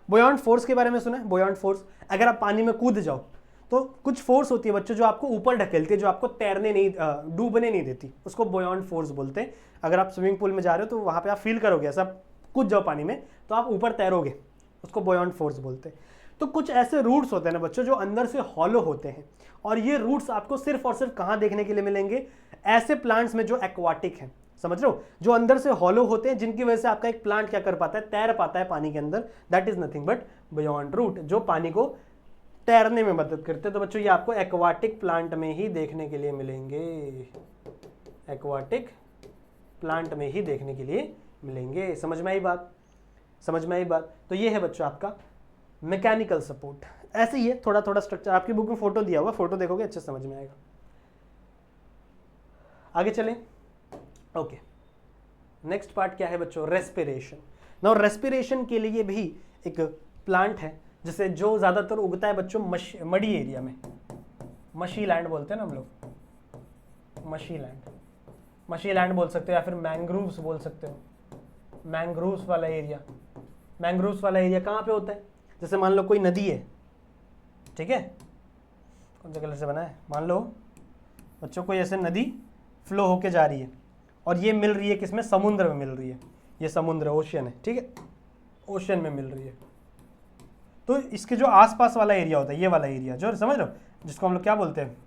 बोयॉन्ट फोर्स के बारे में सुना है, बोयॉन्ट फोर्स, अगर आप पानी में कूद जाओ तो कुछ फोर्स होती है बच्चों जो आपको ऊपर ढकेलती है, जो आपको तैरने नहीं, डूबने नहीं देती, उसको बोयॉन्ट फोर्स बोलते हैं। अगर आप स्विमिंग पूल में जा रहे हो तो वहाँ पे आप फील करोगे, ऐसा कूद जाओ पानी में तो आप ऊपर तैरोगे, उसको बोयॉन्ट फोर्स बोलते हैं। तो कुछ ऐसे रूट्स होते हैं ना बच्चों जो अंदर से हॉलो होते हैं, और ये रूट्स आपको सिर्फ और सिर्फ कहाँ देखने के लिए मिलेंगे, ऐसे प्लांट्स में जो एक्वाटिक हैं, समझ रहे हो, जो अंदर से हॉलो होते हैं, जिनकी वजह से आपका एक प्लांट क्या कर पाता है, तैर पाता है पानी के अंदर, that is nothing but buoyant root, जो पानी को तैरने में मदद करते हैं। तो बच्चों ये आपको एक्वाटिक प्लांट में ही देखने के लिए मिलेंगे, एक्वाटिक प्लांट में ही देखने के लिए मिलेंगे, समझ में आई बात, समझ में आई बात। तो ये है बच्चों आपका मैकेनिकल सपोर्ट, ऐसे ही है, थोड़ा थोड़ा स्ट्रक्चर, आपकी बुक में फोटो दिया हुआ, फोटो देखोगे अच्छे समझ में आएगा। आगे चलें, ओके, नेक्स्ट पार्ट क्या है बच्चों, रेस्पिरेशन। नाउ रेस्पिरेशन के लिए भी एक प्लांट है जिसे जो ज्यादातर उगता है बच्चों मडी एरिया में, मशी लैंड बोलते हैं ना हम लोग, मशी लैंड बोल सकते हो, या फिर मैंग्रोव्स बोल सकते हो, मैंग्रोव्स वाला एरिया। मैंग्रोव्स वाला एरिया कहाँ पे होता है, जैसे मान लो कोई नदी है, ठीक है, कौन से कलर से बना है, मान लो बच्चों कोई ऐसे नदी फ्लो होके जा रही है, और ये मिल रही है किसमें, समुद्र में मिल रही है, ये समुद्र ओशियन है, ठीक है, ओशियन में मिल रही है। तो इसके जो आसपास वाला एरिया होता है, ये वाला एरिया जो समझ रहे हो, जिसको हम लोग क्या बोलते हैं,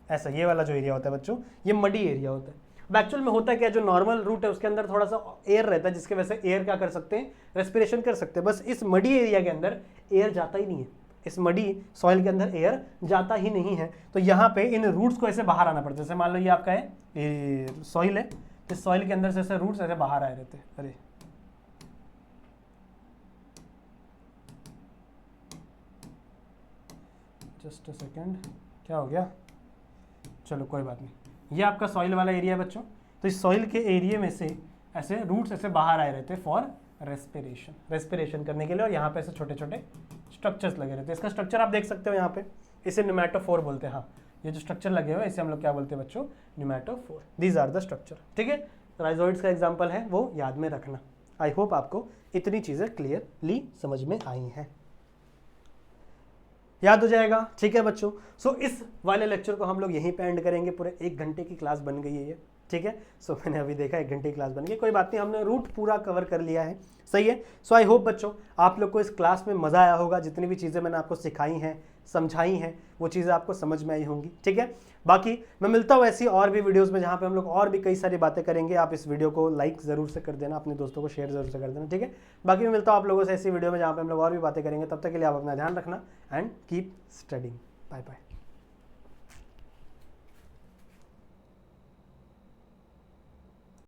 ऐसा ये वाला जो एरिया होता है बच्चों, ये मडी एरिया होता है। एक्चुअल में होता है क्या, जो नॉर्मल रूट है उसके अंदर थोड़ा सा एयर रहता है, जिसके वजह से एयर क्या कर सकते हैं, रेस्पिरेशन कर सकते हैं। बस इस मडी एरिया के अंदर एयर जाता ही नहीं है, इस मडी सॉइल के अंदर एयर जाता ही नहीं है, तो यहाँ पे इन रूट्स को ऐसे बाहर आना पड़ता है। जैसे मान लो ये आपका है सॉइल है, तो सॉइल के अंदर से ऐसे रूट्स ऐसे बाहर आए रहते हैं। अरे जस्ट अ सेकेंड, क्या हो गया, चलो कोई बात नहीं। ये आपका सॉइल वाला एरिया है बच्चों, तो इस सॉइल के एरिया में से ऐसे रूट्स ऐसे बाहर आए रहते हैं फॉर रेस्पिरेशन करने के लिए, और यहाँ पे ऐसे छोटे छोटे स्ट्रक्चर्स लगे रहते हैं। इसका स्ट्रक्चर आप देख सकते हो यहाँ पे, इसे न्यूमेटोफोर बोलते हैं। हाँ, ये जो स्ट्रक्चर लगे हुए हैं इसे हम लोग क्या बोलते हैं बच्चों, pneumatophore. These are the structure, ठीक है। राइजोइड्स का एग्जाम्पल है, वो याद में रखना। आई होप आपको इतनी चीज़ें क्लियरली समझ में आई हैं। याद हो जाएगा, ठीक है बच्चों। सो इस वाले लेक्चर को हम लोग यहीं पे एंड करेंगे, पूरे 1 घंटे की क्लास बन गई है ये, ठीक है। सो मैंने अभी देखा 1 घंटे की क्लास बन गई, कोई बात नहीं, हमने रूट पूरा कवर कर लिया है, सही है। सो आई होप बच्चों आप लोग को इस क्लास में मज़ा आया होगा, जितनी भी चीज़ें मैंने आपको सिखाई हैं, समझाई हैं, वो चीज़ें आपको समझ में आई होंगी, ठीक है। बाकी मैं मिलता हूँ ऐसी और भी वीडियोस में जहाँ पे हम लोग और भी कई सारी बातें करेंगे। आप इस वीडियो को लाइक ज़रूर से कर देना, अपने दोस्तों को शेयर ज़रूर से कर देना, ठीक है। बाकी मैं मिलता हूँ आप लोगों से ऐसी वीडियो में जहाँ पे हम लोग और भी बातें करेंगे। तब तक के लिए आप अपना ध्यान रखना and keep studying. Bye bye.